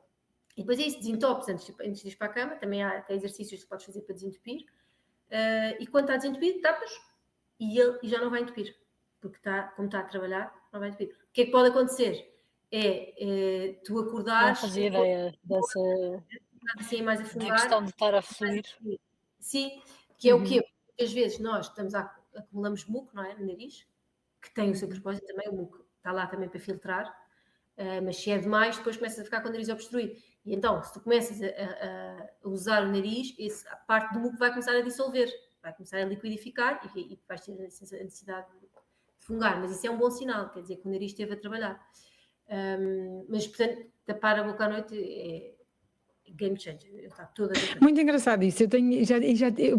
E depois é isso, desentopes antes de ir para a cama. Também há exercícios que podes fazer para desentupir. E quando está desentupido, tapas e já não vai entupir. Porque como está a trabalhar, não vai entupir. O que é que pode acontecer? Tu Não acordares... fazia ideia dessa assim, mais a da fumar. questão de estar a fluir. Sim, que é o quê? Muitas vezes nós acumulamos muco, não é? No nariz, que tem o seu propósito também, o muco está lá também para filtrar, mas se é demais, depois começas a ficar com o nariz obstruído. E então, se tu começas a usar o nariz, a parte do muco vai começar a dissolver, vai começar a liquidificar e vais ter a necessidade de fungar. Mas isso é um bom sinal, quer dizer que o nariz esteve a trabalhar. Mas, portanto, tapar a boca à noite é game changer. Eu estava toda a... Muito engraçado isso.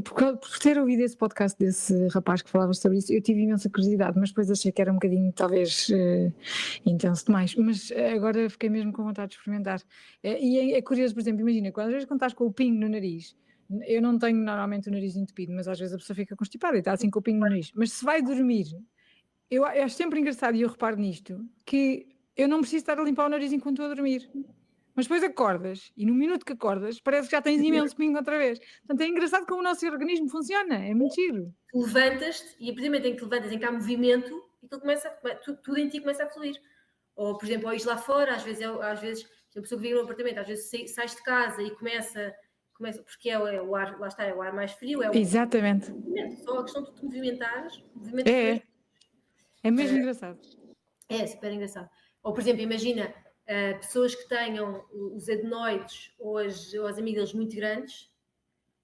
Por ter ouvido esse podcast desse rapaz que falava sobre isso, eu tive imensa curiosidade, mas depois achei que era um bocadinho, talvez, intenso demais. Mas agora fiquei mesmo com vontade de experimentar. E é curioso, por exemplo, imagina, às vezes quando estás com o pingo no nariz, eu não tenho normalmente o nariz entupido, mas às vezes a pessoa fica constipada e está assim com o pingo no nariz. Mas se vai dormir, eu acho sempre engraçado, e eu reparo nisto, que eu não preciso estar a limpar o nariz enquanto estou a dormir. Mas depois acordas, e no minuto que acordas, parece que já tens imenso pingo outra vez. Portanto, é engraçado como o nosso organismo funciona, é muito giro. Tu levantas-te, e a partir do momento em que levantas, em que há movimento, aquilo tudo em ti começa a fluir. Ou, por exemplo, ao ir lá fora, às vezes a pessoa que vive no apartamento, às vezes sais de casa e começa porque é o ar, lá está, é o ar mais frio. Exatamente. Só a questão de te movimentares. É mesmo engraçado. É super engraçado. Ou, por exemplo, imagina pessoas que tenham os adenoides ou as amígdalas muito grandes,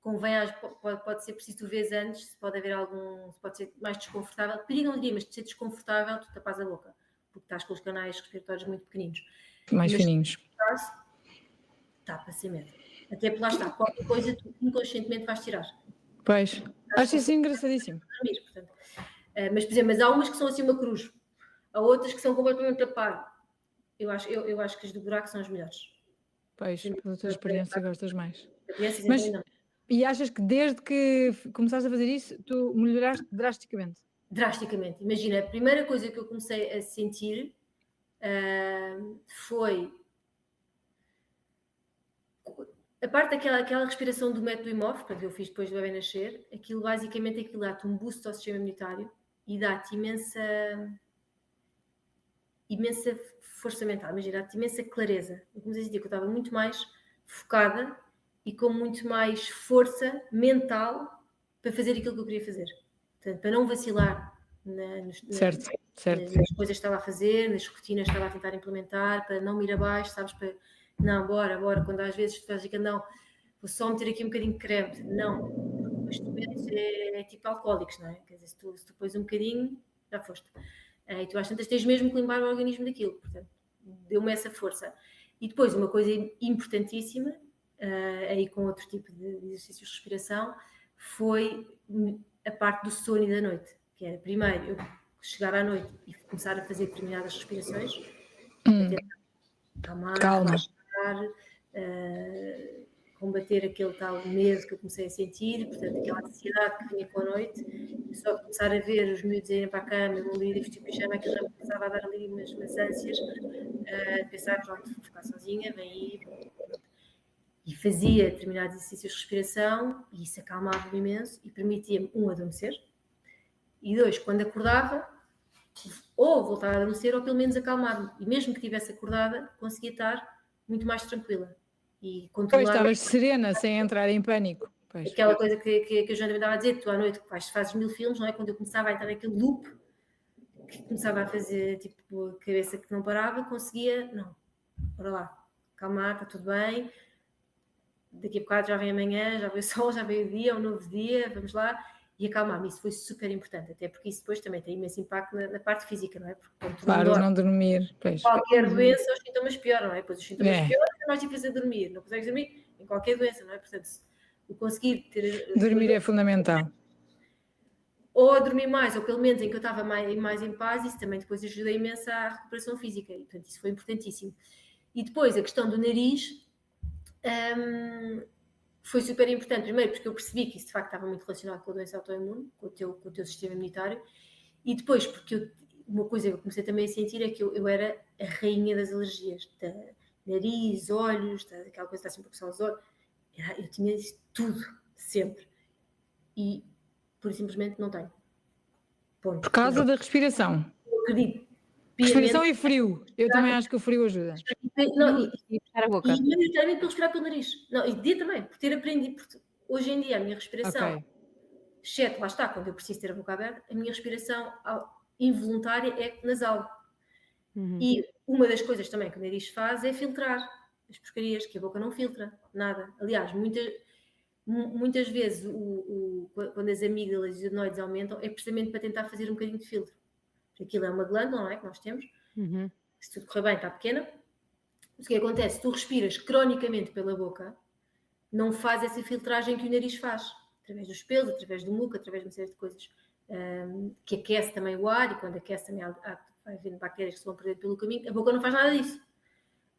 pode ser preciso tu vês antes, se pode ser mais desconfortável. Perigo não diria, mas de ser desconfortável, tu tapas a boca, porque estás com os canais respiratórios muito pequeninos. Mais fininhos. Tapa-se mesmo. Até porque lá está, qualquer coisa tu inconscientemente vais tirar. Pois, acho isso engraçadíssimo. Portanto, mas, por exemplo, há umas que são assim uma cruz, há outras que são completamente tapado. Eu acho que as do buraco são as melhores. Pois, pela tua experiência gostas mais. Crianças Mas, então não. e achas que desde que começaste a fazer isso, tu melhoraste drasticamente? Drasticamente. Imagina, a primeira coisa que eu comecei a sentir foi a parte daquela respiração do método IMOF, que eu fiz depois do bebê nascer. Aquilo basicamente dá-te um boost ao sistema imunitário e dá-te imensa força mental, imagina, dá-te imensa clareza. Eu comecei a sentir que eu estava muito mais focada e com muito mais força mental para fazer aquilo que eu queria fazer. Portanto, para não vacilar Certo. nas coisas que estava a fazer, nas rotinas que estava a tentar implementar, para não me ir abaixo, sabes, para não, bora, quando às vezes tu fazes que não, vou só meter aqui um bocadinho de creme, não, os instrumentos é tipo alcoólicos, não é? Quer dizer, se tu pões um bocadinho, já foste. E tu às tantas tens mesmo que limpar o organismo daquilo, portanto, deu-me essa força. E depois, uma coisa importantíssima, aí com outro tipo de exercícios de respiração, foi a parte do sono e da noite, que era, primeiro, eu chegar à noite e começar a fazer determinadas respirações, para tentar acalmar, relaxar, combater aquele tal medo que eu comecei a sentir, portanto, aquela ansiedade que vinha com a noite, só começar a ver os miúdos irem para a cama, eu ir vestir pijama, aquilo já me começava a dar ali umas ânsias, pensar, pronto, vou ficar sozinha, vem aí, e fazia determinados exercícios de respiração, e isso acalmava-me imenso, e permitia-me, adormecer, e dois, quando acordava, ou voltar a adormecer, ou pelo menos acalmar-me, e mesmo que estivesse acordada, conseguia estar muito mais tranquila. E controlar... Pois, estavas serena, sem entrar em pânico. Pois. Aquela coisa que a Joana me estava a dizer, tu à noite fazes 1000 filmes, não é? Quando eu começava a entrar naquele loop, que começava a fazer tipo a cabeça que não parava, conseguia, não, bora lá, calmar, está tudo bem, daqui a bocado já vem amanhã, já veio o sol, já veio o dia, um novo dia, vamos lá, e acalmar-me. Isso foi super importante, até porque isso depois também tem imenso impacto na parte física, não é? Porque claro, não dormir. Pois. Qualquer doença, os sintomas pioram, não é? Pois os sintomas pioram, é mais difícil de dormir, não consegues dormir em qualquer doença, não é? Portanto, o conseguir ter... Dormir é fundamental. Ou a dormir mais, ou pelo menos em que eu estava mais em paz, isso também depois ajuda imenso à recuperação física, e portanto isso foi importantíssimo. E depois a questão do nariz foi super importante, primeiro porque eu percebi que isso de facto estava muito relacionado com a doença autoimune, com o teu sistema imunitário, e depois porque uma coisa que eu comecei também a sentir é que eu era a rainha das alergias, nariz, olhos, aquela coisa que está sempre a coçar os olhos, eu tinha isso tudo, sempre, e pura e simplesmente não tenho. Ponto. Por causa da respiração. Eu acredito. Respiração e frio. Eu também acho que o frio ajuda. Não, e fechar a boca. E maioritariamente para respirar pelo nariz. Não, e dia também, por ter aprendido, porque hoje em dia a minha respiração, exceto, lá está, quando eu preciso ter a boca aberta, a minha respiração involuntária é nasal. E uma das coisas também que o nariz faz é filtrar as porcarias, que a boca não filtra nada. Aliás, muitas vezes quando as amígdalas e os adenoides aumentam é precisamente para tentar fazer um bocadinho de filtro. Porque aquilo é uma glândula, não é, que nós temos. Se tudo correr bem, está pequena. Mas o que acontece? Se tu respiras cronicamente pela boca, não faz essa filtragem que o nariz faz. Através dos pelos, através do muco, através de uma série de coisas. Que aquece também o ar, e quando aquece também vai havendo bactérias que se vão perder pelo caminho. A boca não faz nada disso.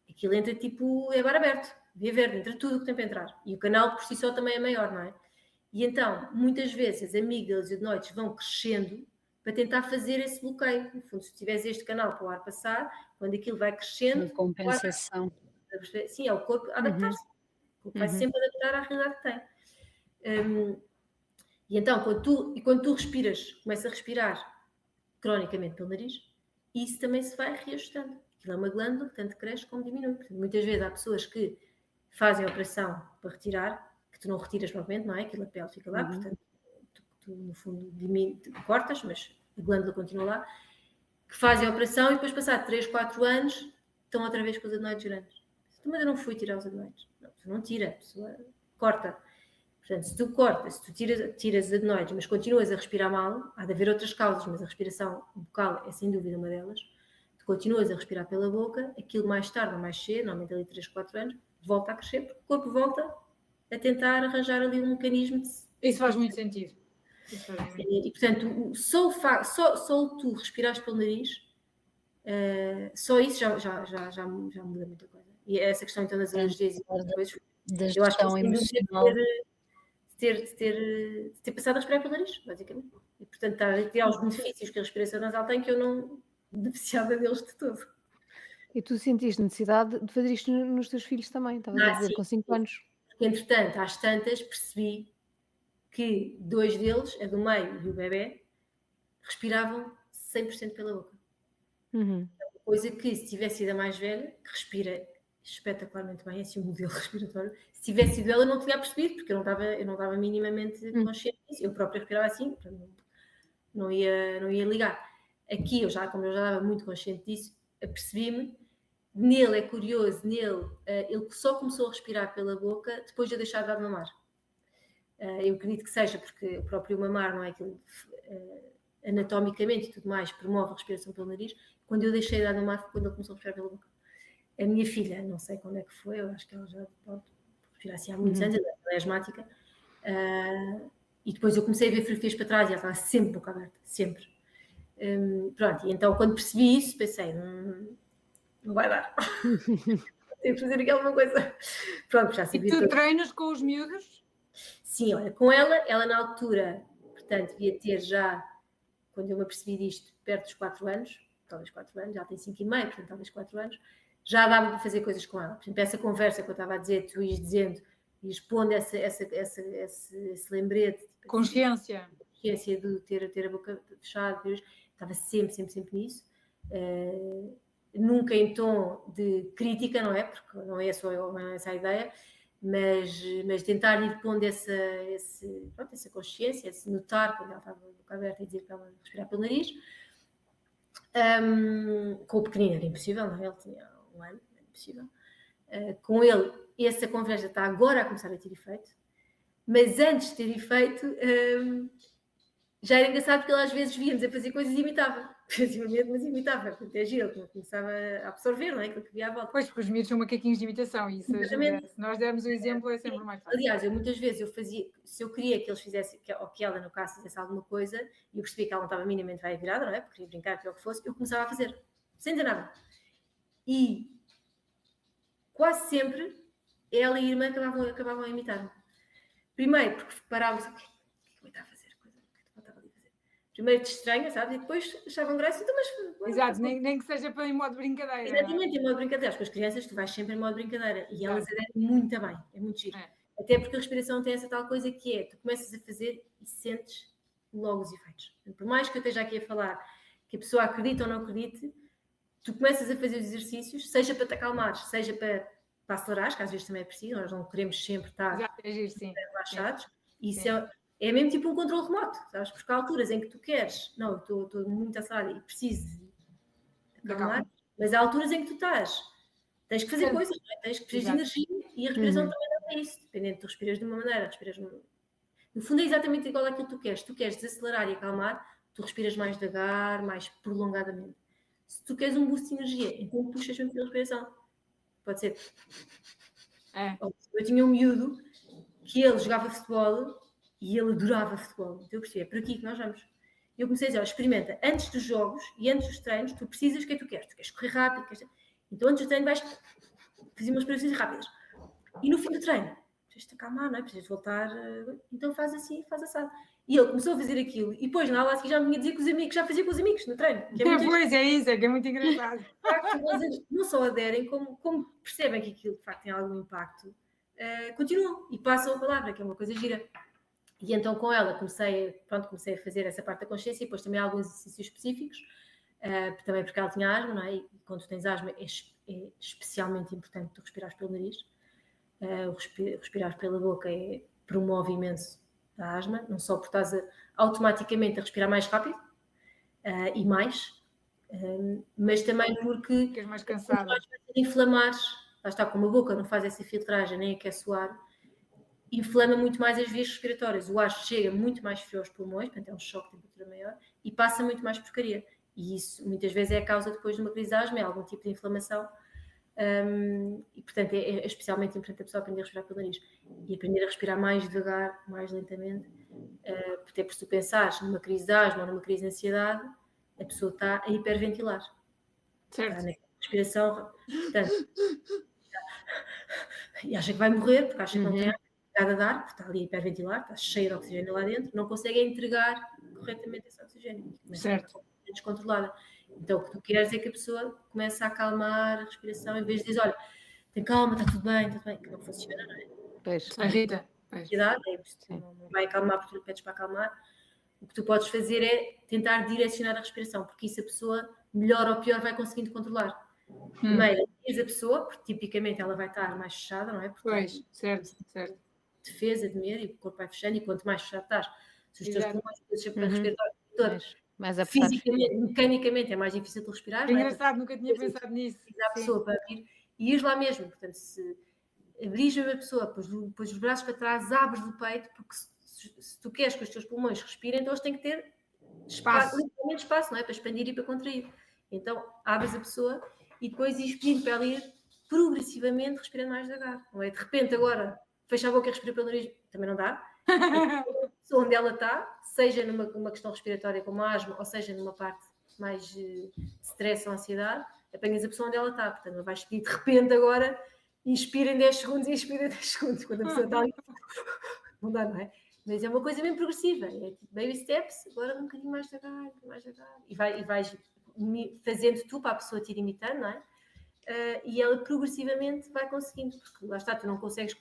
Aquilo entra tipo, é bar aberto, via verde, entra tudo o que tem para entrar. E o canal por si só também é maior, não é? E então, muitas vezes, as amígdalas e os adenoides vão crescendo para tentar fazer esse bloqueio. No fundo, se tiveres este canal para o ar passar, quando aquilo vai crescendo... Uma compensação. Sim, é o corpo a adaptar-se. O corpo vai sempre adaptar à realidade que tem. E então, quando tu respiras, começa a respirar cronicamente pelo nariz, isso também se vai reajustando. Aquilo é uma glândula que tanto cresce como diminui. Portanto, muitas vezes há pessoas que fazem a operação para retirar, que tu não retiras propriamente, não é? Aquilo a pele fica lá, portanto, tu no fundo cortas, mas a glândula continua lá, que fazem a operação e depois, passado 3, 4 anos, estão outra vez com os adenoides grandes. Mas eu não fui tirar os adenoides. Não, tu não tira, a pessoa corta. Portanto, se tu cortas, se tu tiras os adenoides, mas continuas a respirar mal, há de haver outras causas, mas a respiração bucal é sem dúvida uma delas. Tu continuas a respirar pela boca, aquilo mais tarde ou mais cedo, normalmente ali 3, 4 anos, volta a crescer, porque o corpo volta a tentar arranjar ali um mecanismo de... Isso faz muito sentido. E portanto, só tu respirares pelo nariz, só isso já muda muita coisa. E essa questão então das alergias e Falar das coisas, da eu acho que gestão sem dúvida emocional. de ter passado a respirar pelo nariz, basicamente. E, portanto, estar a tirar os benefícios que a respiração nasal tem, que eu não beneficiava deles de todo. E tu sentiste necessidade de fazer isto nos teus filhos também, estavas a dizer, Sim. com 5 anos. Porque, entretanto, às tantas, percebi que 2 deles, a do meio e o bebê, respiravam 100% pela boca. Uhum. Coisa que, se tivesse sido a mais velha, que respira espetacularmente bem, assim, o modelo respiratório, se tivesse sido ela, eu não tinha percebido, porque eu não estava minimamente consciente disso. Eu própria respirava assim, portanto, não ia ligar. Aqui, como eu já estava muito consciente disso, apercebi-me. Nele, é curioso, ele só começou a respirar pela boca depois de eu deixar de dar de mamar. Eu acredito que seja porque o próprio mamar, não é aquilo, anatomicamente e tudo mais, promove a respiração pelo nariz. Quando eu deixei de dar de mamar foi quando ele começou a respirar pela boca. A minha filha, não sei quando é que foi, eu acho que ela já pode respirar assim há muitos anos, ela é asmática, e depois eu comecei a ver fotografias para trás e ela estava sempre boca aberta, sempre. Pronto, e então quando percebi isso, pensei, não vai dar. Tenho que fazer aqui alguma coisa. Pronto, já sabia. E tu treinas com os miúdos? Sim, olha, com ela na altura, portanto, devia ter já, quando eu me apercebi disto, perto dos 4 anos, talvez 4 anos, já tem 5,5, portanto, talvez 4 anos, já dava para fazer coisas com ela. Por exemplo, essa conversa que eu estava a dizer, tu ias dizendo, ias pondo esse lembrete. Tipo, Consciência. Consciência de ter a boca fechada, estava sempre nisso. Nunca em tom de crítica, não é? Porque não é só essa a ideia, mas tentar ir pondo essa consciência, esse notar quando ela estava de boca aberta e dizer para ela respirar pelo nariz. Com o pequenino era impossível, não é? Ele tinha 1 ano, era impossível. Com ele, essa conversa está agora a começar a ter efeito, mas antes de ter efeito, já era engraçado porque ele às vezes via-nos a fazer coisas e imitava. Passivamente, mas imitava. Portanto, é giro, ele começava a absorver, não é? Aquilo que via à volta. Pois, porque os miúdos são macaquinhos de imitação e isso ajuda. Se nós dermos o exemplo, é sempre mais fácil. Aliás, muitas vezes eu fazia, se eu queria que eles fizessem, ou que ela, no caso, fizesse alguma coisa, e eu percebia que ela não estava minimamente vai virada, não é? Porque queria brincar, que é o que fosse, eu começava a fazer, sem dizer nada. E quase sempre ela e a irmã acabavam a imitar-me. Primeiro, porque paravam-se, o que é que está a fazer? Primeiro te estranha, sabe? E depois achavam graça, então, mas... Exato, nem que seja em modo brincadeira. Exatamente, em modo brincadeira. Com as crianças tu vais sempre em modo brincadeira e elas aderem muito bem, é muito giro. Até porque a respiração tem essa tal coisa que é, tu começas a fazer e sentes logo os efeitos. Por mais que eu esteja aqui a falar que a pessoa acredita ou não acredite, tu começas a fazer os exercícios, seja para te acalmares, seja para acelerares, que às vezes também é preciso, nós não queremos sempre estar relaxados. Isso é mesmo tipo um controle remoto, sabes? Porque há alturas em que tu queres, não, eu estou muito acelerada e preciso acalmar, mas há alturas em que tu tens que fazer coisas, não é? Tens que precisar de energia e a respiração também não é isso, dependendo, tu respiras de uma maneira, no fundo é exatamente igual àquilo que tu queres desacelerar e acalmar, tu respiras mais devagar, mais prolongadamente. Se tu queres um boost de energia, então puxas mesmo pela respiração. Pode ser. Eu tinha um miúdo que ele jogava futebol e ele adorava futebol. Então eu percebi, é por aqui que nós vamos. Eu comecei a dizer, experimenta, antes dos jogos e antes dos treinos, tu precisas, o que é que tu queres? Tu queres correr rápido, então antes do treino vais fazer umas previsões rápidas. E no fim do treino, precisas te acalmar, não é? Precisas voltar, então faz assim, faz assado. E ele começou a fazer aquilo, e depois na aula assim já me vinha dizer com os amigos, já fazia com os amigos no treino. Que é pois, é isso, que é muito engraçado. Não só aderem, como percebem que aquilo de facto tem algum impacto, continuam e passam a palavra, que é uma coisa gira. E então com ela comecei a fazer essa parte da consciência e depois também alguns exercícios específicos, também porque ela tinha asma, não é? E quando tu tens asma é especialmente importante tu respirares pelo nariz. Respirar pela boca promove imenso a asma, não só porque estás automaticamente a respirar mais rápido e mais, mas também porque ficas mais cansada. Inflamares, lá está, como a boca não faz essa filtragem nem aquece o ar, inflama muito mais as vias respiratórias, o ar chega muito mais frio aos pulmões, portanto é um choque de temperatura maior e passa muito mais porcaria, e isso muitas vezes é a causa depois de uma crise de asma, é algum tipo de inflamação. E portanto é especialmente importante a pessoa aprender a respirar pelo nariz e aprender a respirar mais devagar, mais lentamente, porque se tu pensares numa crise de asma ou numa crise de ansiedade, a pessoa está a hiperventilar, certo? Está na respiração, portanto e acha que vai morrer, porque acha que não tem Uhum. ar a dar, porque está ali a hiperventilar, está cheio de oxigênio lá dentro, não consegue entregar corretamente esse oxigênio. Começa a ficar Certo. completamente descontrolada. Então, o que tu queres é que a pessoa comece a acalmar a respiração, em vez de dizer, olha, tem calma, está tudo bem, que não funciona, não é? Pois, A Rita. Pois. Ansiedade, Sim. não vai acalmar porque tu lhe pedes para acalmar. O que tu podes fazer é tentar direcionar a respiração, porque isso a pessoa, melhor ou pior, vai conseguindo controlar. Primeiro, diz a pessoa, porque tipicamente ela vai estar mais fechada, não é? Porque Pois, certo, certo. defesa de medo e o corpo vai fechando, e quanto mais fechado estás, se os teus Exato. pulmões, o sistema Uhum. respiratório todo, Mais apertados. fisicamente, mecanicamente é mais difícil de respirar, É não é? engraçado, nunca tinha pensado nisso. Precisar a pessoa para abrir e ires lá mesmo. Portanto, se abris a pessoa, pões os braços para trás, abres o peito, porque se tu queres que os teus pulmões respirem, então eles têm que ter Espaço. literalmente espaço, não é? Para expandir e para contrair. Então, abres a pessoa e depois ires pedindo para ela ir progressivamente respirando mais devagar. Não é? De repente, agora, fecha a boca e respira pelo nariz, também não dá. Onde ela está, seja numa questão respiratória como a asma, ou seja numa parte mais de stress ou ansiedade, apanhas a pessoa onde ela está. Portanto, não vais pedir de repente agora, inspira em 10 segundos e expira em 10 segundos. Quando a pessoa está ali, não dá, não é? Mas é uma coisa bem progressiva, é tipo baby steps, agora um bocadinho mais devagar, e vais fazendo tu para a pessoa te ir imitando, não é? E ela progressivamente vai conseguindo, porque lá está, tu não consegues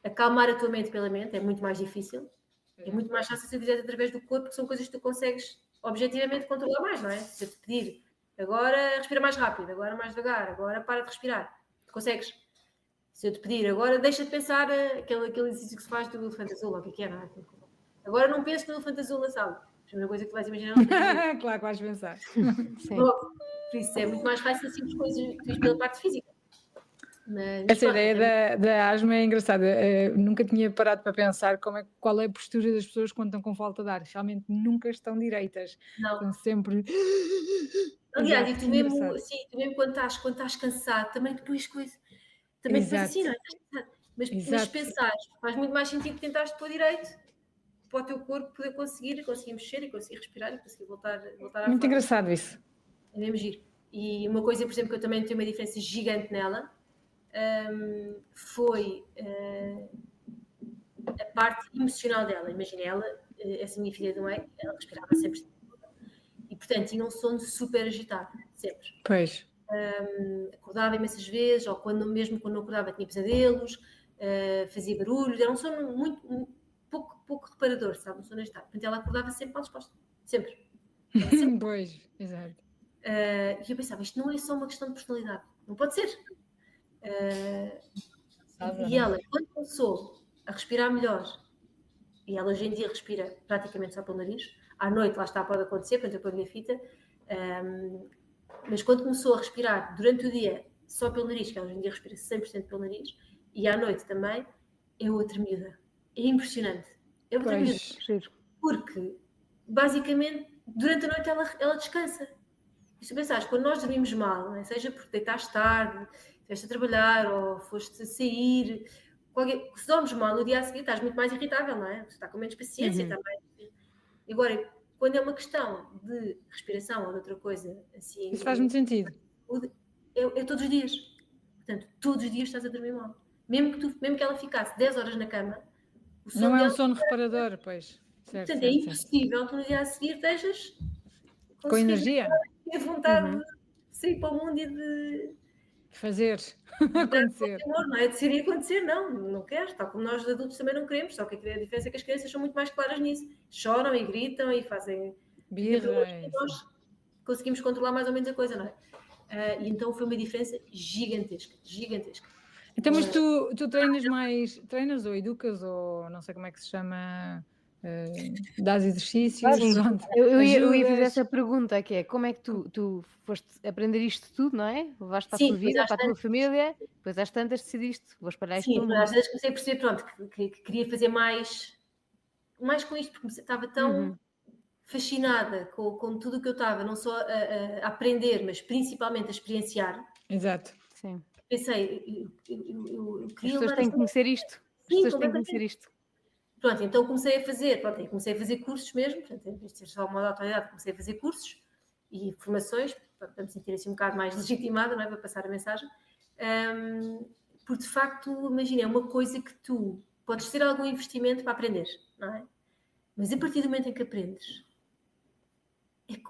acalmar a tua mente pela mente, é muito mais difícil, é muito mais fácil se fizeres através do corpo, porque são coisas que tu consegues objetivamente controlar mais, não é? Se eu te pedir, agora respira mais rápido, agora mais devagar, agora para de respirar, tu consegues. Se eu te pedir, agora deixa de pensar aquele exercício que se faz do elefante azul, ou o que é, não é? Agora não penses no elefante azul na sala. A primeira coisa que tu vais imaginar é um elefante azul. Claro que vais pensar. Sim. Logo, por isso é muito mais fácil assim as coisas pela parte física. Mas, Essa pronto, ideia da asma é engraçada. Nunca tinha parado para pensar qual é a postura das pessoas quando estão com falta de ar. Realmente nunca estão direitas. não. Estão sempre. Aliás, Exato, e tu que mesmo, engraçado. assim, tu mesmo quando estás cansado, também depois coisa. Também depois assim, não é? Estás cansado. Mas se Exato. pensares, faz muito mais sentido tentares pôr direito para o teu corpo poder conseguir mexer e conseguir respirar e conseguir voltar à Muito forma. engraçado isso. É mesmo giro. E uma coisa, por exemplo, que eu também tenho uma diferença gigante nela, foi a parte emocional dela. Imagina, essa minha filha do meio, ela respirava sempre. E, portanto, tinha um sono super agitado, sempre. Pois. Acordava imensas vezes, ou mesmo quando não acordava tinha pesadelos, fazia barulhos, era um sono muito pouco reparador, sabe? Um sono agitado. Portanto, ela acordava sempre mal disposta. Sempre. Pois, exato. E eu pensava, isto não é só uma questão de personalidade. Não pode ser. E ela, quando começou a respirar melhor, e ela hoje em dia respira praticamente só pelo nariz, à noite lá está, pode acontecer, portanto eu ponho a fita, mas quando começou a respirar durante o dia só pelo nariz, que ela hoje em dia respira 100% pelo nariz, e à noite também, é outra miúda. É impressionante. É outra miúda. Porque, basicamente, durante a noite ela descansa. E se tu pensares, quando nós dormimos mal, não é? Seja porque deitaste tarde, estiveste a trabalhar ou foste sair, se dormes mal no dia a seguir estás muito mais irritável, não é? Você está com menos paciência também. Agora, quando é uma questão de respiração ou de outra coisa assim... Isso faz muito sentido. É todos os dias. Portanto, todos os dias estás a dormir mal. Mesmo que ela ficasse 10 horas na cama, o sono Não é um dela... sono reparador, pois. Certo, Portanto, certo, é impossível que no dia a seguir estejas com energia. E a vontade de sair para o mundo e de fazer acontecer. Amor, não é de ser e acontecer, não queres, tal como nós adultos também não queremos, só que a diferença é que as crianças são muito mais claras nisso. Choram e gritam e fazem birra. E nós conseguimos controlar mais ou menos a coisa, não é? E então foi uma diferença gigantesca. Então, mas tu treinas ou educas, ou não sei como é que se chama, dás exercícios? Eu ia fazer essa pergunta, que é, como é que tu foste aprender isto tudo, não é? Levaste para a tua vida, para a tua família, depois às tantas decidiste, vou espalhar isto pelo mundo. Sim, às vezes comecei a perceber, pronto, que queria fazer mais com isto, porque estava tão fascinada com tudo o que eu estava, não só a aprender, mas principalmente a experienciar. Exato. Sim. Pensei, eu queria... As pessoas têm que conhecer isto. As pessoas têm que conhecer isto. Pronto, então comecei a fazer cursos mesmo, portanto, em vez de ser só uma autoridade, comecei a fazer cursos e formações, para me sentir assim um bocado mais legitimada, não é? Para passar a mensagem. porque de facto, imagina, é uma coisa que tu podes ter algum investimento para aprender, não é? Mas a partir do momento em que aprendes,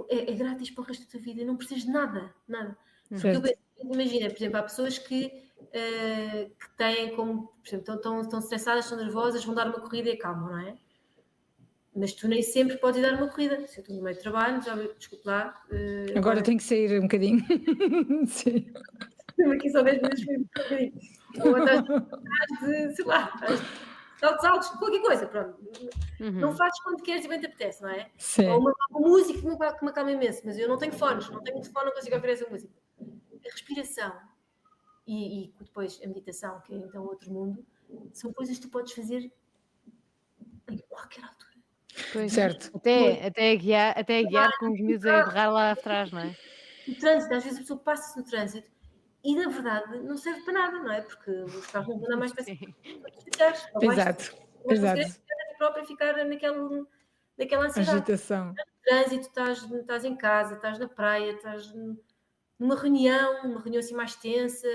é grátis para o resto da tua vida, não precisas de nada. Porque imagina, por exemplo, há pessoas que têm como, por exemplo, estão estressadas, estão nervosas, vão dar uma corrida e acalmam, não é? Mas tu nem sempre podes dar uma corrida. Se eu estou no meio de trabalho, desculpe lá. Agora tenho que sair um bocadinho. Sim. Estou aqui só 10 minutos para ir um bocadinho. Ou estás de, sei lá, altos, qualquer coisa, pronto. Não fazes quando queres e bem te apetece, não é? Sim. Ou uma música que me acalma imenso, mas eu não tenho fones, não tenho telefone, não consigo ouvir essa música. A respiração e depois a meditação, que é então outro mundo, são coisas que tu podes fazer em qualquer altura. Pois, certo. Até a guiar com os miúdos a empurrar lá atrás, não é? O trânsito, às vezes a pessoa passa-se no trânsito e na verdade não serve para nada, não é? Porque os carros não vão dar mais para cima. Exato. A própria ficar naquela ansiedade. Agitação. No trânsito, estás em casa, estás na praia, estás numa reunião assim mais tensa.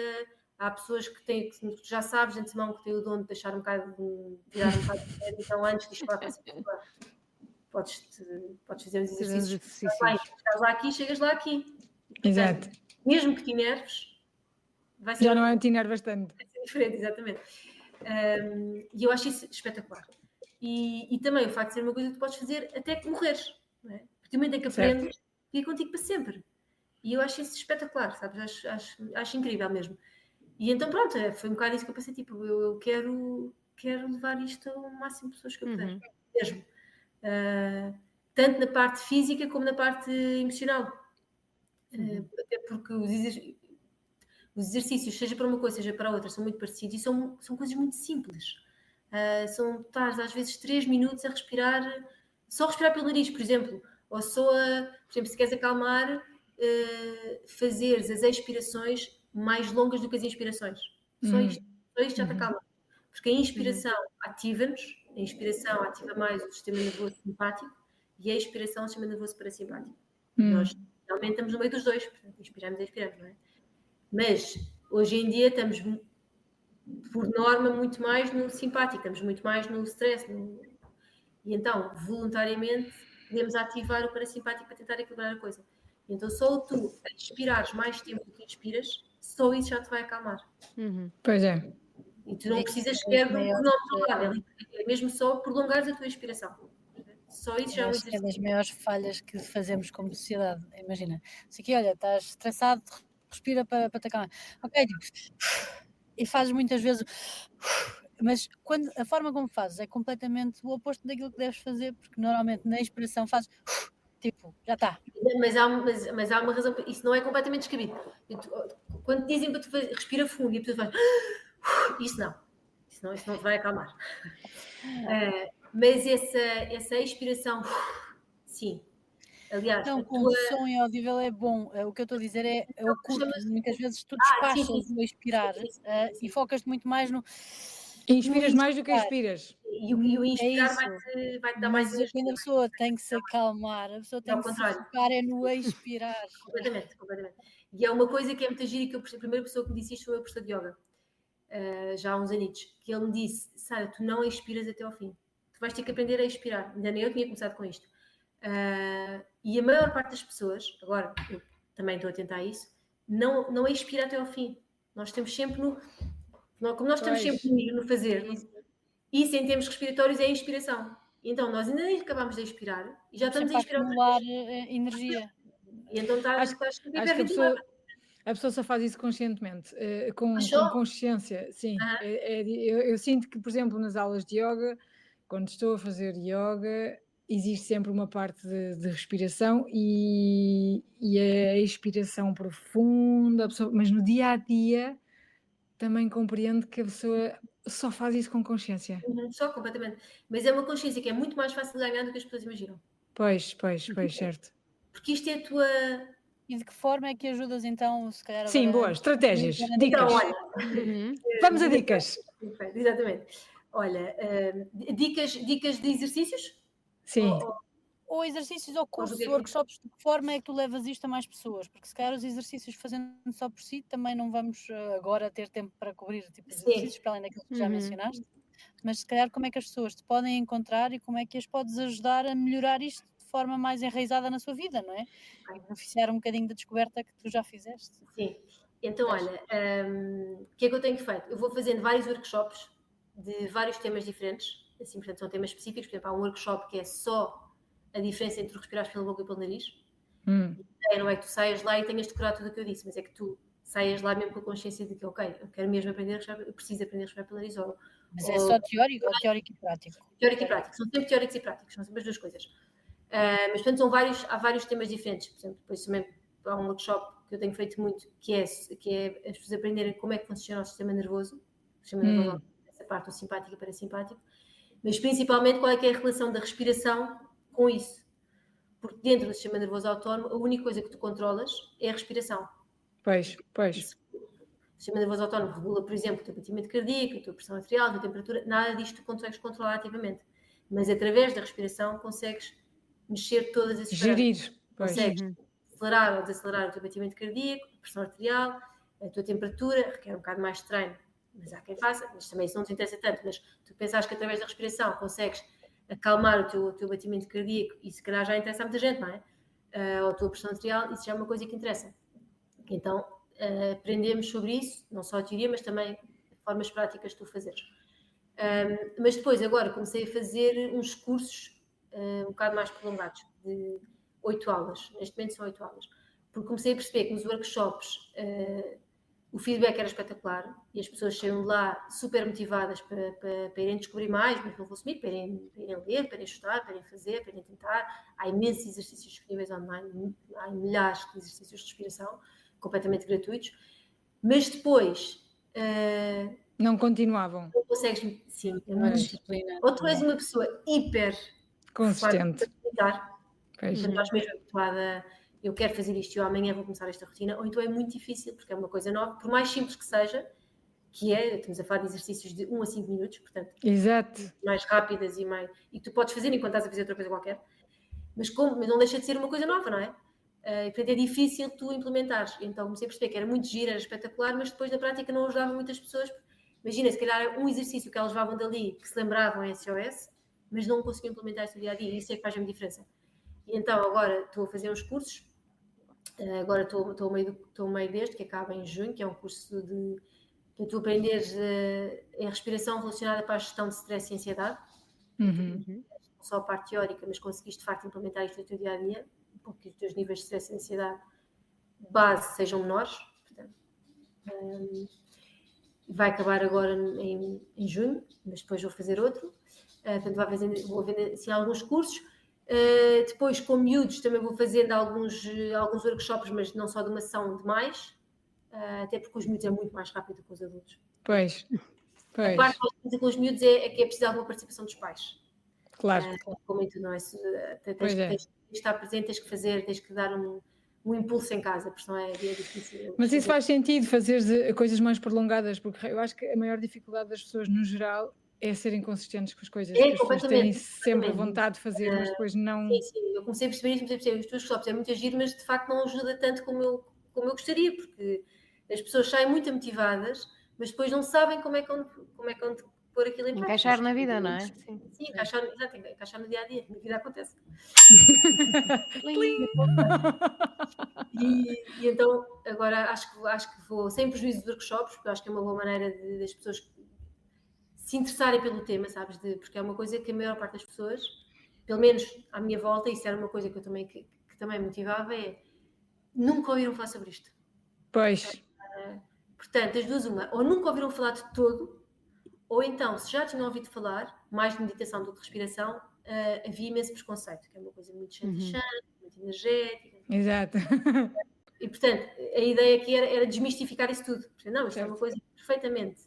Há pessoas que tu já sabes de antemão que têm o dom de deixar um bocado, tirar um bocado de sério, então antes de disparar para essa pessoa, podes fazer uns exercícios. Estás lá aqui, chegas lá aqui. Exato. Mesmo que te enerves, vai ser. Já não é te enervas tanto. Vai ser diferente, exatamente. E eu acho isso espetacular. E também o facto de ser uma coisa que tu podes fazer até que morreres, não é? Porque o momento em que aprendes, fica contigo para sempre. E eu acho isso espetacular, sabes? Acho incrível mesmo. E então pronto, foi um bocado isso que eu pensei, tipo, eu quero levar isto ao máximo de pessoas que eu puder, mesmo. Tanto na parte física como na parte emocional. Até porque os exercícios, seja para uma coisa, seja para outra, são muito parecidos e são coisas muito simples. Estás às vezes 3 minutos a respirar, só respirar pelo nariz, por exemplo, ou por exemplo, se queres acalmar, fazeres as expirações mais longas do que as inspirações. Só isto já te acalma. Porque a inspiração ativa-nos, a inspiração ativa mais o sistema nervoso simpático e a expiração o sistema nervoso parasimpático. Nós realmente estamos no meio dos dois, portanto, inspiramos e expiramos, não é? Mas hoje em dia estamos, por norma, muito mais no simpático, estamos muito mais no stress. E então, voluntariamente, podemos ativar o parasimpático para tentar equilibrar a coisa. Então, só tu expirares mais tempo do que inspiras, só isso já te vai acalmar. Pois é. E tu não precisas sequer de um cronómetro, é mesmo só prolongares a tua expiração. Só isso já é um exercício. É das maiores falhas que fazemos como sociedade. Imagina, se aqui, olha, estás estressado, respira para te acalmar. Ok, e fazes muitas vezes, mas a forma como fazes é completamente o oposto daquilo que deves fazer, porque normalmente na inspiração fazes, tipo, já está. Mas há uma razão, isso não é completamente descabido. Quando dizem para tu respira fundo e tu fazes, isso não te vai acalmar. Mas essa expiração, sim. Aliás, não, com o som e audível é bom. O que eu estou a dizer é o curto. Muitas vezes tu despachas o expirar e focas-te muito mais no... Inspiras mais do que expiras. E o inspirar vai-te dar mais... Mas quando a pessoa tem que se acalmar, a pessoa tem que se focar no expirar. Completamente. E é uma coisa que é muito gira, que a primeira pessoa que me disse isto foi o professor de yoga, já há uns anitos, que ele me disse, Sara, tu não expiras até ao fim. Tu vais ter que aprender a expirar. Ainda nem eu tinha começado com isto. E a maior parte das pessoas, agora eu também estou a tentar isso, não expira até ao fim. Nós estamos sempre como nós estamos sempre no fazer, isso em termos respiratórios é a inspiração. Então nós ainda nem acabamos de expirar e já estamos a inspirar acumular energia. E então estás a pessoa só faz isso conscientemente, com consciência, sim. Eu sinto que, por exemplo, nas aulas de yoga, quando estou a fazer yoga, existe sempre uma parte de respiração e a expiração profunda, mas no dia a dia também compreendo que a pessoa só faz isso com consciência. Só, completamente. Mas é uma consciência que é muito mais fácil de ganhar do que as pessoas imaginam. Pois, certo. Porque isto é a tua... E de que forma é que ajudas então, se calhar... Sim, boas, estratégias, dicas. Então, olha, vamos a dicas. Exatamente. Olha, dicas de exercícios? Sim. ou exercícios, ou cursos, que- workshops, de que forma é que tu levas isto a mais pessoas? Porque se calhar os exercícios fazendo só por si, também não vamos agora ter tempo para cobrir tipo de Sim. exercícios, para além daquilo que já mencionaste, mas se calhar como é que as pessoas te podem encontrar e como é que as podes ajudar a melhorar isto de forma mais enraizada na sua vida, não é? E beneficiar um bocadinho da descoberta que tu já fizeste. Sim. Então, Pois. olha, o que é que eu tenho feito? Eu vou fazendo vários workshops de vários temas diferentes, assim, portanto, são temas específicos. Por exemplo, há um workshop que é só a diferença entre tu respirares pela boca e pelo nariz. Não é que tu saias lá e tenhas de decorar tudo o que eu disse, mas é que tu saias lá mesmo com a consciência de que, ok, eu quero mesmo aprender a respirar, eu preciso aprender a respirar pelo nariz. Mas é só teórico ou teórico e prático? Teórico e prático, são sempre teóricos e práticos, são sempre as duas coisas. Mas, portanto, há vários temas diferentes. Por exemplo, depois também há um workshop que eu tenho feito muito, que é as pessoas aprenderem como é que funciona o sistema nervoso. O sistema nervoso, essa parte do simpático e parasimpático. Mas, principalmente, qual é que é a relação da respiração com isso. Porque dentro do sistema nervoso autónomo, a única coisa que tu controlas é a respiração. Pois. O sistema nervoso autónomo regula, por exemplo, o teu batimento cardíaco, a tua pressão arterial, a tua temperatura, nada disto tu consegues controlar ativamente. Mas através da respiração consegues mexer todas essas Gerir. Consegues acelerar ou desacelerar o teu batimento cardíaco, a pressão arterial, a tua temperatura, requer um bocado mais de treino, mas há quem faça, mas também isso não te interessa tanto, mas tu pensares que através da respiração consegues acalmar o teu batimento cardíaco, e se calhar já interessa a muita gente, não é? Ou a tua pressão arterial, isso já é uma coisa que interessa. Então, aprendemos sobre isso, não só a teoria, mas também formas práticas de tu fazeres. Mas depois, agora, comecei a fazer uns cursos um bocado mais prolongados, de 8 aulas. Neste momento são 8 aulas. Porque comecei a perceber que nos workshops o feedback era espetacular e as pessoas saíam de lá super motivadas para irem descobrir mais, mas não vou assumir, para irem ler, para irem estudar, para irem fazer, para irem tentar. Há imensos exercícios disponíveis online, há milhares de exercícios de respiração, completamente gratuitos, mas depois não continuavam. Não consegues, sim, Não é disciplina. ou tu és uma pessoa hiper consistente, estás mesmo habituada, eu quero fazer isto, eu amanhã vou começar esta rotina, ou então é muito difícil, porque é uma coisa nova, por mais simples que seja, que é, estamos a falar de exercícios de 1 a 5 minutos, portanto, exato, mais rápidas e tu podes fazer enquanto estás a fazer outra coisa qualquer, mas não deixa de ser uma coisa nova, não é? Portanto, é difícil tu implementares. Então comecei a perceber que era muito giro, era espetacular, mas depois na prática não ajudava muitas pessoas. Imagina, se calhar um exercício que elas levavam dali, que se lembravam em SOS, mas não conseguiam implementar isso no dia a dia, e isso é que faz a diferença. E então agora estou a fazer uns cursos, agora estou ao meio deste, que acaba em junho, que é um curso para tu aprenderes a respiração relacionada para a gestão de stress e ansiedade. Não só a parte teórica, mas conseguiste de facto implementar isto no teu dia a dia, porque os teus níveis de stress e ansiedade base sejam menores. Portanto, vai acabar agora em junho, mas depois vou fazer outro. Portanto, vou vender assim, alguns cursos. Depois, com miúdos, também vou fazendo alguns workshops, mas não só de uma sessão, de mais. Até porque os miúdos é muito mais rápido que os adultos. Pois. A parte que eu fazer com os miúdos é que é preciso alguma participação dos pais. Claro. Como em tudo, não é? Tens de estar presente, tens que fazer, tens que dar um impulso em casa, porque senão é difícil. Mas isso faz sentido, fazer coisas mais prolongadas, porque eu acho que a maior dificuldade das pessoas no geral é serem consistentes com as coisas. As pessoas terem sempre vontade de fazer, mas depois não... Sim, eu comecei a perceber isso, os teus workshops é muito agir, mas de facto não ajuda tanto como eu gostaria, porque as pessoas saem muito motivadas, mas depois não sabem como é que pôr aquilo em prática. Encaixar na vida, não é? Sim, encaixar no dia a dia, na vida acontece. E então agora acho que vou, sem prejuízo de workshops, porque acho que é uma boa maneira das pessoas se interessarem pelo tema, sabes? Porque é uma coisa que a maior parte das pessoas, pelo menos à minha volta, isso era uma coisa que eu também que também motivava, nunca ouviram falar sobre isto. Pois. Portanto, as duas, ou nunca ouviram falar de todo, ou então, se já tinham ouvido falar, mais de meditação do que de respiração, havia imenso preconceito, que é uma coisa muito chantajante, muito energética. Exato. E, portanto, a ideia aqui era desmistificar isso tudo. Portanto, não, isto é uma coisa perfeitamente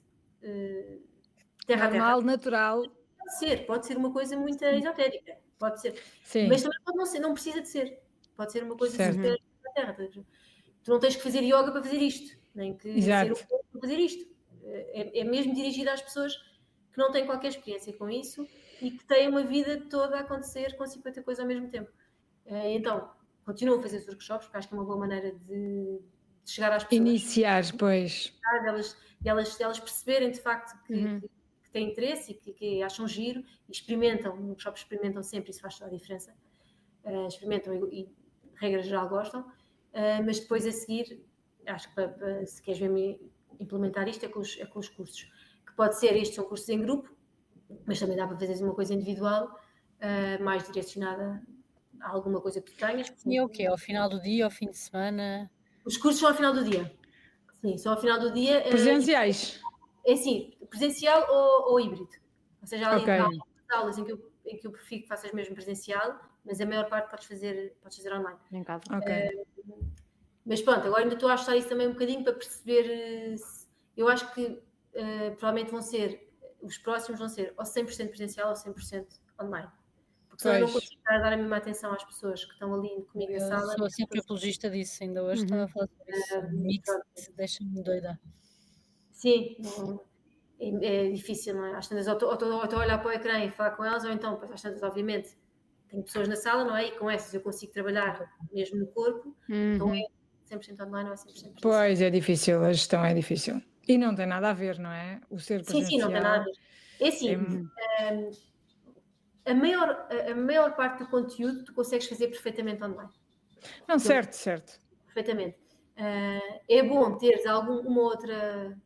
terra a terra. Normal, natural. Pode ser uma coisa muito esotérica, pode ser. Sim. Mas também pode não ser, não precisa de ser. Pode ser uma coisa super terra. Tu não tens que fazer yoga para fazer isto, nem que ser para fazer isto. É mesmo dirigido às pessoas que não têm qualquer experiência com isso e que têm uma vida toda a acontecer com 50 coisas ao mesmo tempo. Então, continuo a fazer os workshops, porque acho que é uma boa maneira de chegar às pessoas. Iniciar, pois. Elas perceberem de facto que têm interesse e que acham giro e experimentam. No workshop experimentam sempre, isso faz toda a diferença. Experimentam e regra geral gostam, mas depois a seguir, acho que se queres ver-me implementar isto é com os cursos, que pode ser, estes são cursos em grupo, mas também dá para fazer uma coisa individual, mais direcionada a alguma coisa que tu tenhas. E o quê? Ao final do dia, ao fim de semana? Os cursos são ao final do dia. Sim, são ao final do dia. Presenciais? É assim, presencial ou híbrido. Ou seja, há algumas aulas em que eu prefiro que faças mesmo presencial, mas a maior parte podes fazer online. Em casa. Mas pronto, agora ainda estou a achar isso também um bocadinho para perceber. Eu acho que provavelmente os próximos vão ser ou 100% presencial ou 100% online. Porque senão eu não consigo dar a mesma atenção às pessoas que estão ali comigo na sala. Eu sou sempre apologista disso, ainda hoje estava a falar sobre isso. O mix deixa-me doida. Sim, é difícil, não é? Às tantas, ou estou a olhar para o ecrã e falar com elas, ou então, às tantas, obviamente, tenho pessoas na sala, não é? E com essas eu consigo trabalhar mesmo no corpo, então é 100% online ou é 100% presencial. Pois, é difícil, a gestão é difícil. E não tem nada a ver, não é? O ser presencial. Sim, não tem nada a ver. É assim, a maior parte do conteúdo tu consegues fazer perfeitamente online. Não, certo. Perfeitamente. É bom teres uma outra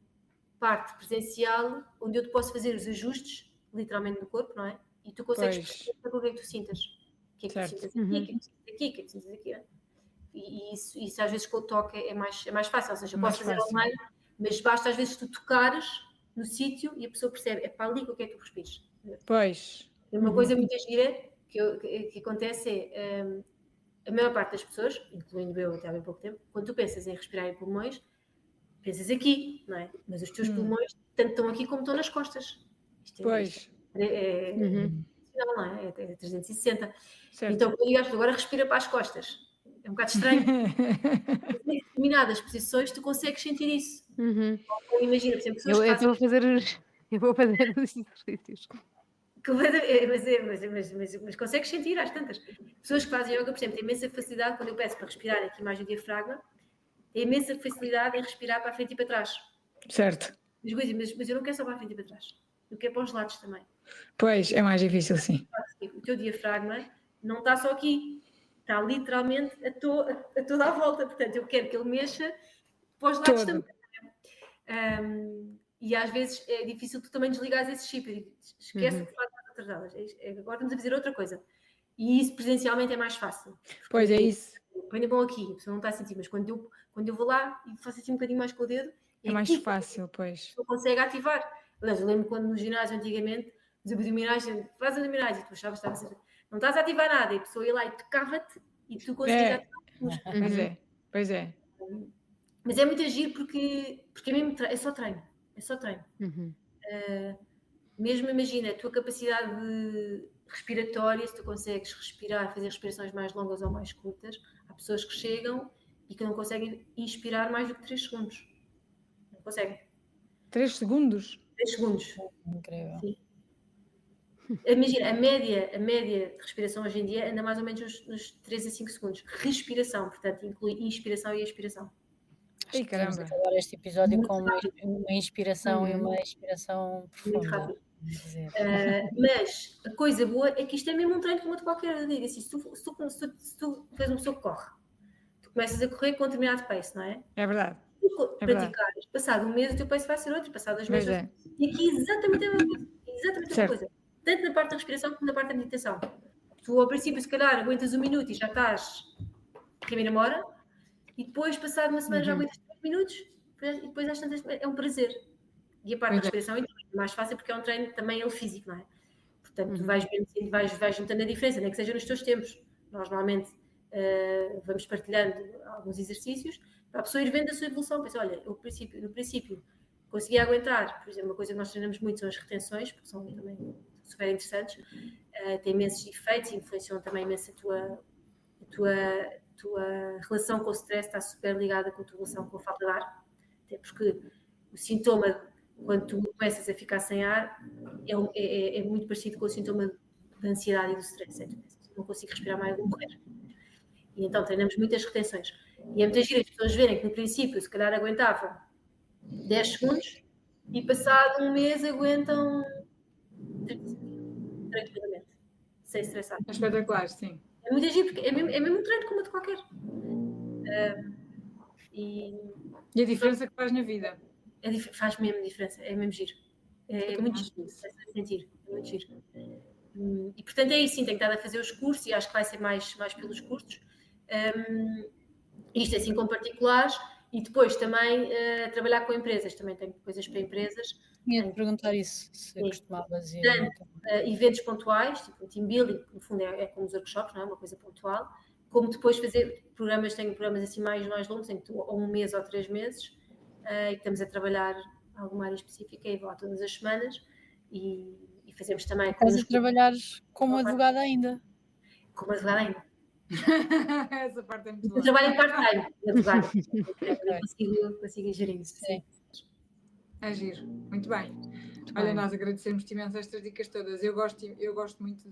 parte presencial onde eu te posso fazer os ajustes, literalmente, no corpo, não é? E tu consegues perceber o que é que tu sintas. O que é que tu sintas aqui, o que é que tu sintas aqui, o que é que tu sintas aqui. E isso às vezes com o toque é mais fácil. Ou seja, eu posso fazer online, mas basta às vezes tu tocares no sítio e a pessoa percebe, é para ali que eu quero que tu respires. Pois. Uma coisa muito gira que acontece é a maior parte das pessoas, incluindo eu até há bem pouco tempo, quando tu pensas em respirar em pulmões, pensas aqui, não é? Mas os teus pulmões tanto estão aqui como estão nas costas. Pois. Não é? É 360. Certo. Então, quando digo agora respira para as costas. É um bocado estranho. Em determinadas posições tu consegues sentir isso. Imagina, por exemplo, pessoas que fazem... Eu vou fazer os exercícios. Mas consegues sentir às tantas. Pessoas que fazem yoga, por exemplo, têm imensa facilidade, quando eu peço para respirar aqui mais o diafragma, têm imensa facilidade em respirar para a frente e para trás. Certo. Mas eu não quero só para a frente e para trás. Eu quero para os lados também. Pois, é mais difícil, sim. O teu diafragma não está só aqui. Está literalmente a toda a volta. Portanto, eu quero que ele mexa para os lados também. E às vezes é difícil tu também desligares esse chip. Esquece o que faz as outras aulas. Agora estamos a fazer outra coisa. E isso presencialmente é mais fácil. Pois é isso. Põe a mão aqui, a pessoa não está a sentir, mas quando eu vou lá e faço assim um bocadinho mais com o dedo, é mais aqui, fácil, pois. Tu consegue ativar. Aliás, eu lembro quando no ginásio antigamente, os abdominais, faz abdominais e tu achavas que estava não estás a ativar nada, e a pessoa ia lá e tocava-te e tu conseguias ativar. Pois é. Mas é muito agir porque é mesmo é só treino. É só treino. Mesmo imagina a tua capacidade respiratória, se tu consegues respirar, fazer respirações mais longas ou mais curtas, há pessoas que chegam e que não conseguem inspirar mais do que 3 segundos. Não conseguem. 3 segundos? 3 segundos. Incrível. Sim. Imagina, a média de respiração hoje em dia anda mais ou menos nos 3 a 5 segundos. Respiração, portanto, inclui inspiração e expiração. Ei, caramba. Vamos acabar este episódio com uma inspiração e uma expiração profunda. Mas a coisa boa é que isto é mesmo um treino como outro qualquer. Eu digo assim, se tu fez uma pessoa que corre, tu começas a correr com um determinado pace, não é? É verdade. Tu praticares, passado um mês o teu pace vai ser outro, passado 2 meses. E aqui exatamente a mesma coisa. Exatamente a mesma coisa. Tanto na parte da respiração como na parte da meditação. Tu ao princípio se calhar aguentas 1 minuto e já estás caminho na hora, e depois passado uma semana já aguentas 3 minutos, e depois às tantas é um prazer. E a parte da respiração é mais fácil porque é um treino também ele físico, não é? Portanto, tu vais juntando a diferença, nem que seja nos teus tempos. Nós normalmente vamos partilhando alguns exercícios para a pessoa ir vendo a sua evolução. Pensa, olha, no princípio consegui aguentar, por exemplo, uma coisa que nós treinamos muito são as retenções, porque são também super interessantes, têm imensos efeitos e influenciam também imenso a tua relação com o stress, está super ligada com a tua relação com a falta de ar, até porque o sintoma quando tu começas a ficar sem ar, é muito parecido com o sintoma da ansiedade e do stress. Não consigo respirar mais, vou morrer. E então treinamos muitas retenções. E é muito giro as pessoas verem que no princípio se calhar aguentavam 10 segundos e passado um mês aguentam 30 segundos, tranquilamente, sem estressar. É espetacular, sim. É muito giro, porque é mesmo um treino como outro qualquer. E a diferença que faz na vida. faz mesmo diferença, é mesmo giro. É muito giro, é sentir, é muito giro. E portanto é isso, sim, tenho estado a fazer os cursos e acho que vai ser mais pelos cursos. Isto assim com particulares e depois também trabalhar com empresas, também tenho coisas para empresas. Tinha de perguntar isso, se costumavas ir. Eventos pontuais, tipo um team building, que no fundo é como os workshops, não é? Uma coisa pontual, como depois fazer programas, tenho programas assim mais longos, em que ou 1 mês ou 3 meses, e estamos a trabalhar alguma área específica e vou lá todas as semanas e fazemos também... Estás a trabalhar como advogada ainda? Como advogada ainda. Essa parte é muito boa. Eu trabalho em part-time, advogada. consigo gerir isso. Sim. É giro, muito bem. Olha, nós agradecemos-te imenso estas dicas todas. Eu gosto muito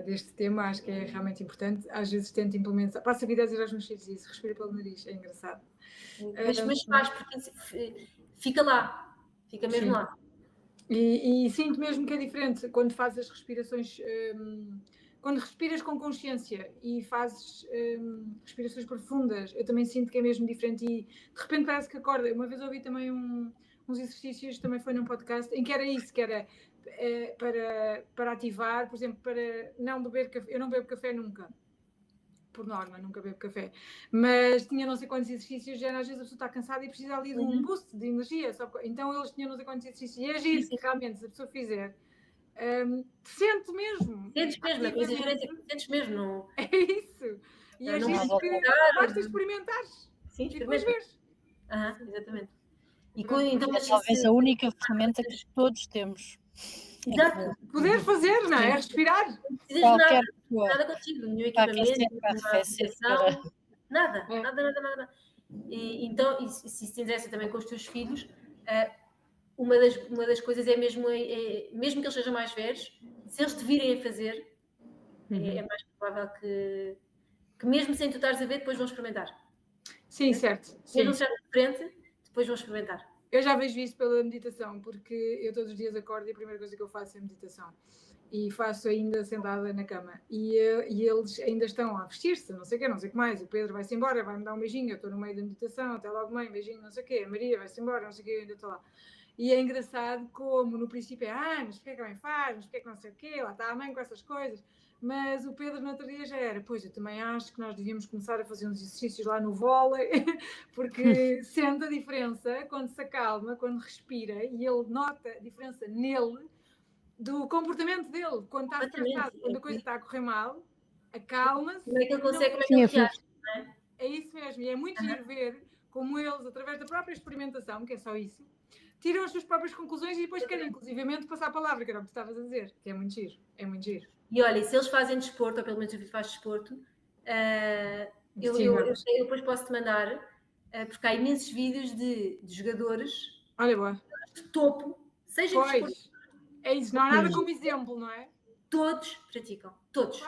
deste tema, acho que é realmente importante. Às vezes tento implementar. Passo a vida a dizer aos meus filhos isso, respira pelo nariz, é engraçado. Mas faz, porque fica lá, fica mesmo lá. E sinto mesmo que é diferente quando fazes as respirações, quando respiras com consciência e fazes respirações profundas, eu também sinto que é mesmo diferente e de repente parece que acorda. Uma vez ouvi também uns exercícios, também foi num podcast, em que era isso, que era para ativar, por exemplo, para não beber café. Eu não bebo café nunca. Por norma, nunca bebo café, mas tinha não sei quantos exercícios, já às vezes a pessoa está cansada e precisa ali de um boost de energia, então eles tinham não sei quantos exercícios, e agir que realmente, se a pessoa fizer, sente mesmo. Sentes mesmo, a coisa é sentes mesmo. Não... É isso. E agir que basta experimentares. Sim, e depois vês. Exatamente. Então, talvez a única ferramenta que todos temos. Exato. Poder fazer, não é? Respirar. Não precisas nada contigo, nenhum equipamento, nada. E então, se te interessa também com os teus filhos, uma das coisas é mesmo que eles sejam mais velhos, se eles te virem a fazer, é mais provável que mesmo sem tu estares a ver, depois vão experimentar. Sim, certo. Mesmo se de frente, depois vão experimentar. Eu já vejo isso pela meditação, porque eu todos os dias acordo e a primeira coisa que eu faço é meditação. E faço ainda sentada na cama. E eles ainda estão a vestir-se, não sei o que mais. O Pedro vai-se embora, vai-me dar um beijinho, eu estou no meio da meditação, até logo mãe, beijinho, não sei o quê. A Maria vai-se embora, não sei o quê, eu ainda estou lá. E é engraçado como no princípio mas porquê que a mãe faz, mas porquê que não sei o quê, lá está a mãe com essas coisas. Mas o Pedro no outro dia já era, pois eu também acho que nós devíamos começar a fazer uns exercícios lá no vôlei, porque sente a diferença quando se acalma, quando respira, e ele nota a diferença nele, do comportamento dele, quando está estressado, quando a coisa está a correr mal, acalma-se. Como é que ele consegue, como é que ele reage, não é? É isso mesmo, e é muito giro ver como eles, através da própria experimentação, que é só isso, tiram as suas próprias conclusões e depois querem, inclusivamente, passar a palavra, que era o que tu estavas a dizer, que é muito giro, é muito giro. E olha, se eles fazem desporto, ou pelo menos o filho faz desporto, eu depois posso-te mandar, porque há imensos vídeos de jogadores de topo, seja de desporto. É isso, não há nada como exemplo, não é? Todos praticam, todos.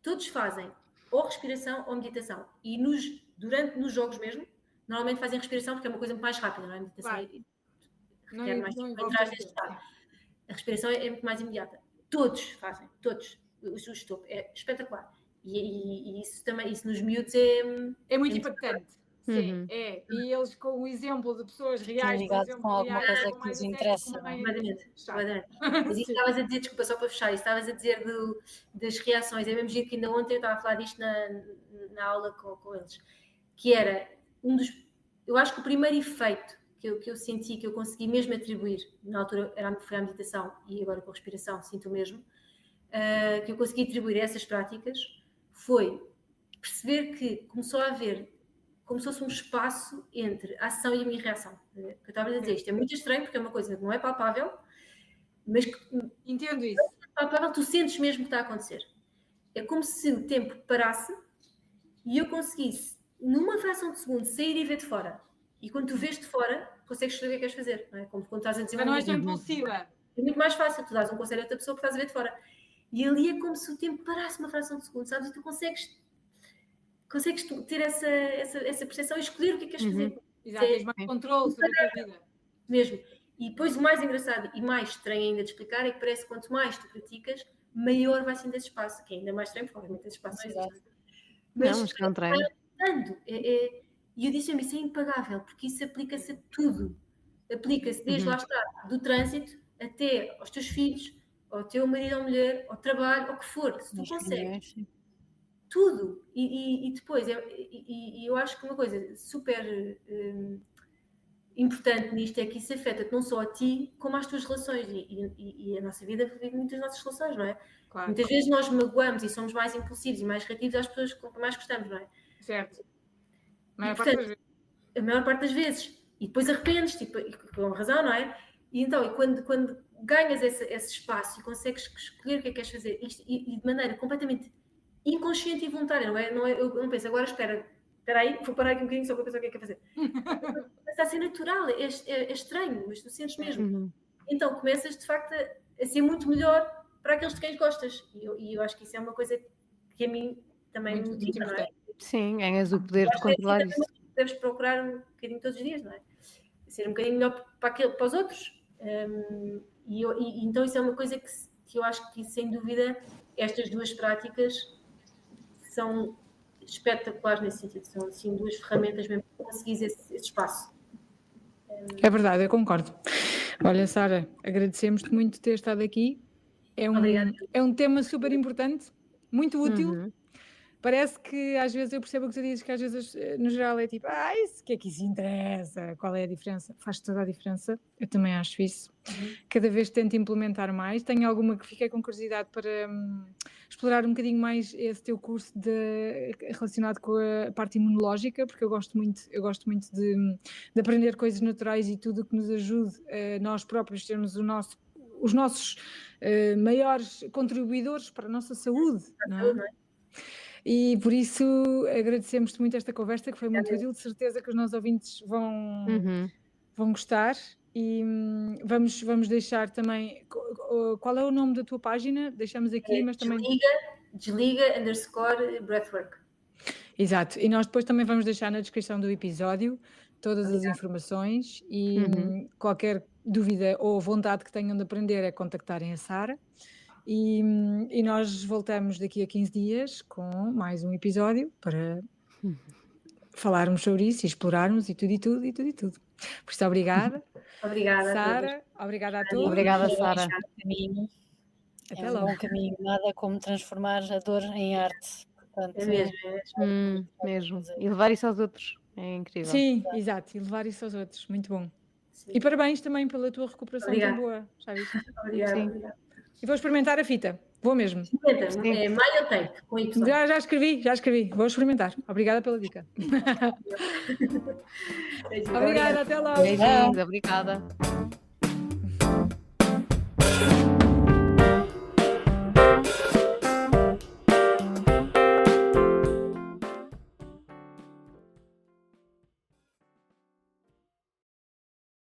Todos fazem ou respiração ou meditação. E nos jogos mesmo, normalmente fazem respiração porque é uma coisa muito mais rápida, não é? A meditação requer mais tempo para entrar neste estado. A respiração é muito mais imediata. Todos fazem, todos. O topo é espetacular. E isso também, isso nos miúdos é muito impactante. Sim, é. E eles com o exemplo de pessoas reais, ligado com alguma coisa que nos interessa. Exatamente. Mas isso estavas a dizer, desculpa, só para fechar, estavas a dizer das reações. É mesmo giro que ainda ontem eu estava a falar disto na aula com eles. Que era eu acho que o primeiro efeito que eu senti, que eu consegui mesmo atribuir, na altura foi a meditação e agora com a respiração sinto o mesmo, que eu consegui atribuir a essas práticas, foi perceber que começou a haver como se fosse um espaço entre a ação e a minha reação. Eu estava a dizer, isto é muito estranho porque é uma coisa que não é palpável, mas que... Entendo isso. É palpável, tu sentes mesmo que está a acontecer. É como se o tempo parasse e eu conseguisse, numa fração de segundo, sair e ver de fora. E quando tu vês de fora, consegues saber o que é que queres fazer, não é? Como quando estás a dizer Mas não és tão impulsiva. É muito mais fácil, tu dás um conselho a outra pessoa porque estás a ver de fora. E ali é como se o tempo parasse uma fração de segundo, sabes? E tu consegues ter essa percepção e escolher o que é que queres fazer. Exato, tens mais controle sobre a tua vida. Mesmo. E depois o mais engraçado e mais estranho ainda de explicar é que parece que quanto mais tu praticas, maior vai sendo esse espaço, que é ainda mais estranho, porque obviamente esse espaço não existe. Mas não treino. E eu disse-me, isso é impagável, porque isso aplica-se a tudo. Aplica-se desde lá está, do trânsito até aos teus filhos, ao teu marido ou mulher, ao trabalho, ao que for. Se tu consegues tudo. E depois, eu acho que uma coisa super importante nisto é que isso afeta não só a ti, como às tuas relações. E a nossa vida vive muitas das nossas relações, não é? Claro. Muitas vezes nós magoamos e somos mais impulsivos e mais reativos às pessoas que mais gostamos, não é? Certo. A maior parte das vezes. E depois arrependes, tipo, com razão, não é? E então, quando ganhas esse espaço e consegues escolher o que é que queres fazer e de maneira completamente inconsciente e voluntária, não é? Eu não penso, agora espera aí, vou parar aqui um bocadinho só para pensar o que é que é fazer. Está a ser natural, é estranho, mas tu sentes mesmo. Então começas de facto a ser muito melhor para aqueles de quem gostas. E eu acho que isso é uma coisa que a mim também me motiva, não é? Sim, ganhas o poder de controlar isso. Deves procurar um bocadinho todos os dias, não é? Ser um bocadinho melhor para os outros. Então isso é uma coisa que eu acho que, sem dúvida, estas duas práticas são espetaculares nesse sentido. São, assim, duas ferramentas mesmo para conseguir esse espaço. É verdade, eu concordo. Olha, Sara, agradecemos-te muito ter estado aqui. É um tema super importante, muito útil. Parece que às vezes eu percebo o que tu dizes, que às vezes no geral é tipo, isso, o que é que isso interessa? Qual é a diferença? Faz toda a diferença. Eu também acho isso. Cada vez tento implementar mais. Tenho alguma que fiquei com curiosidade para explorar um bocadinho mais esse teu curso relacionado com a parte imunológica, porque eu gosto muito de aprender coisas naturais e tudo o que nos ajude a nós próprios termos os nossos maiores contribuidores para a nossa saúde, não é? E por isso agradecemos-te muito esta conversa, que foi muito útil. De certeza que os nossos ouvintes vão gostar. E vamos deixar também. Qual é o nome da tua página? Deixamos aqui, mas também. Desliga_breathwork. Exato. E nós depois também vamos deixar na descrição do episódio todas as informações e qualquer dúvida ou vontade que tenham de aprender é contactarem a Sara. E nós voltamos daqui a 15 dias com mais um episódio para falarmos sobre isso e explorarmos e tudo. Por isso, obrigada. Obrigada, Sara. Obrigada a todos. Obrigada, Sara. É um bom caminho, nada como transformar a dor em arte. Portanto, é mesmo. Mesmo. E levar isso aos outros. É incrível. Sim, exato. E levar isso aos outros. Muito bom. Sim. E parabéns também pela tua recuperação tão boa. Já viste? Obrigada. E vou experimentar a fita. Vou mesmo. É Maya Tape, com Y. Já escrevi. Vou experimentar. Obrigada pela dica. Obrigada, até logo. Beijinhos, obrigada.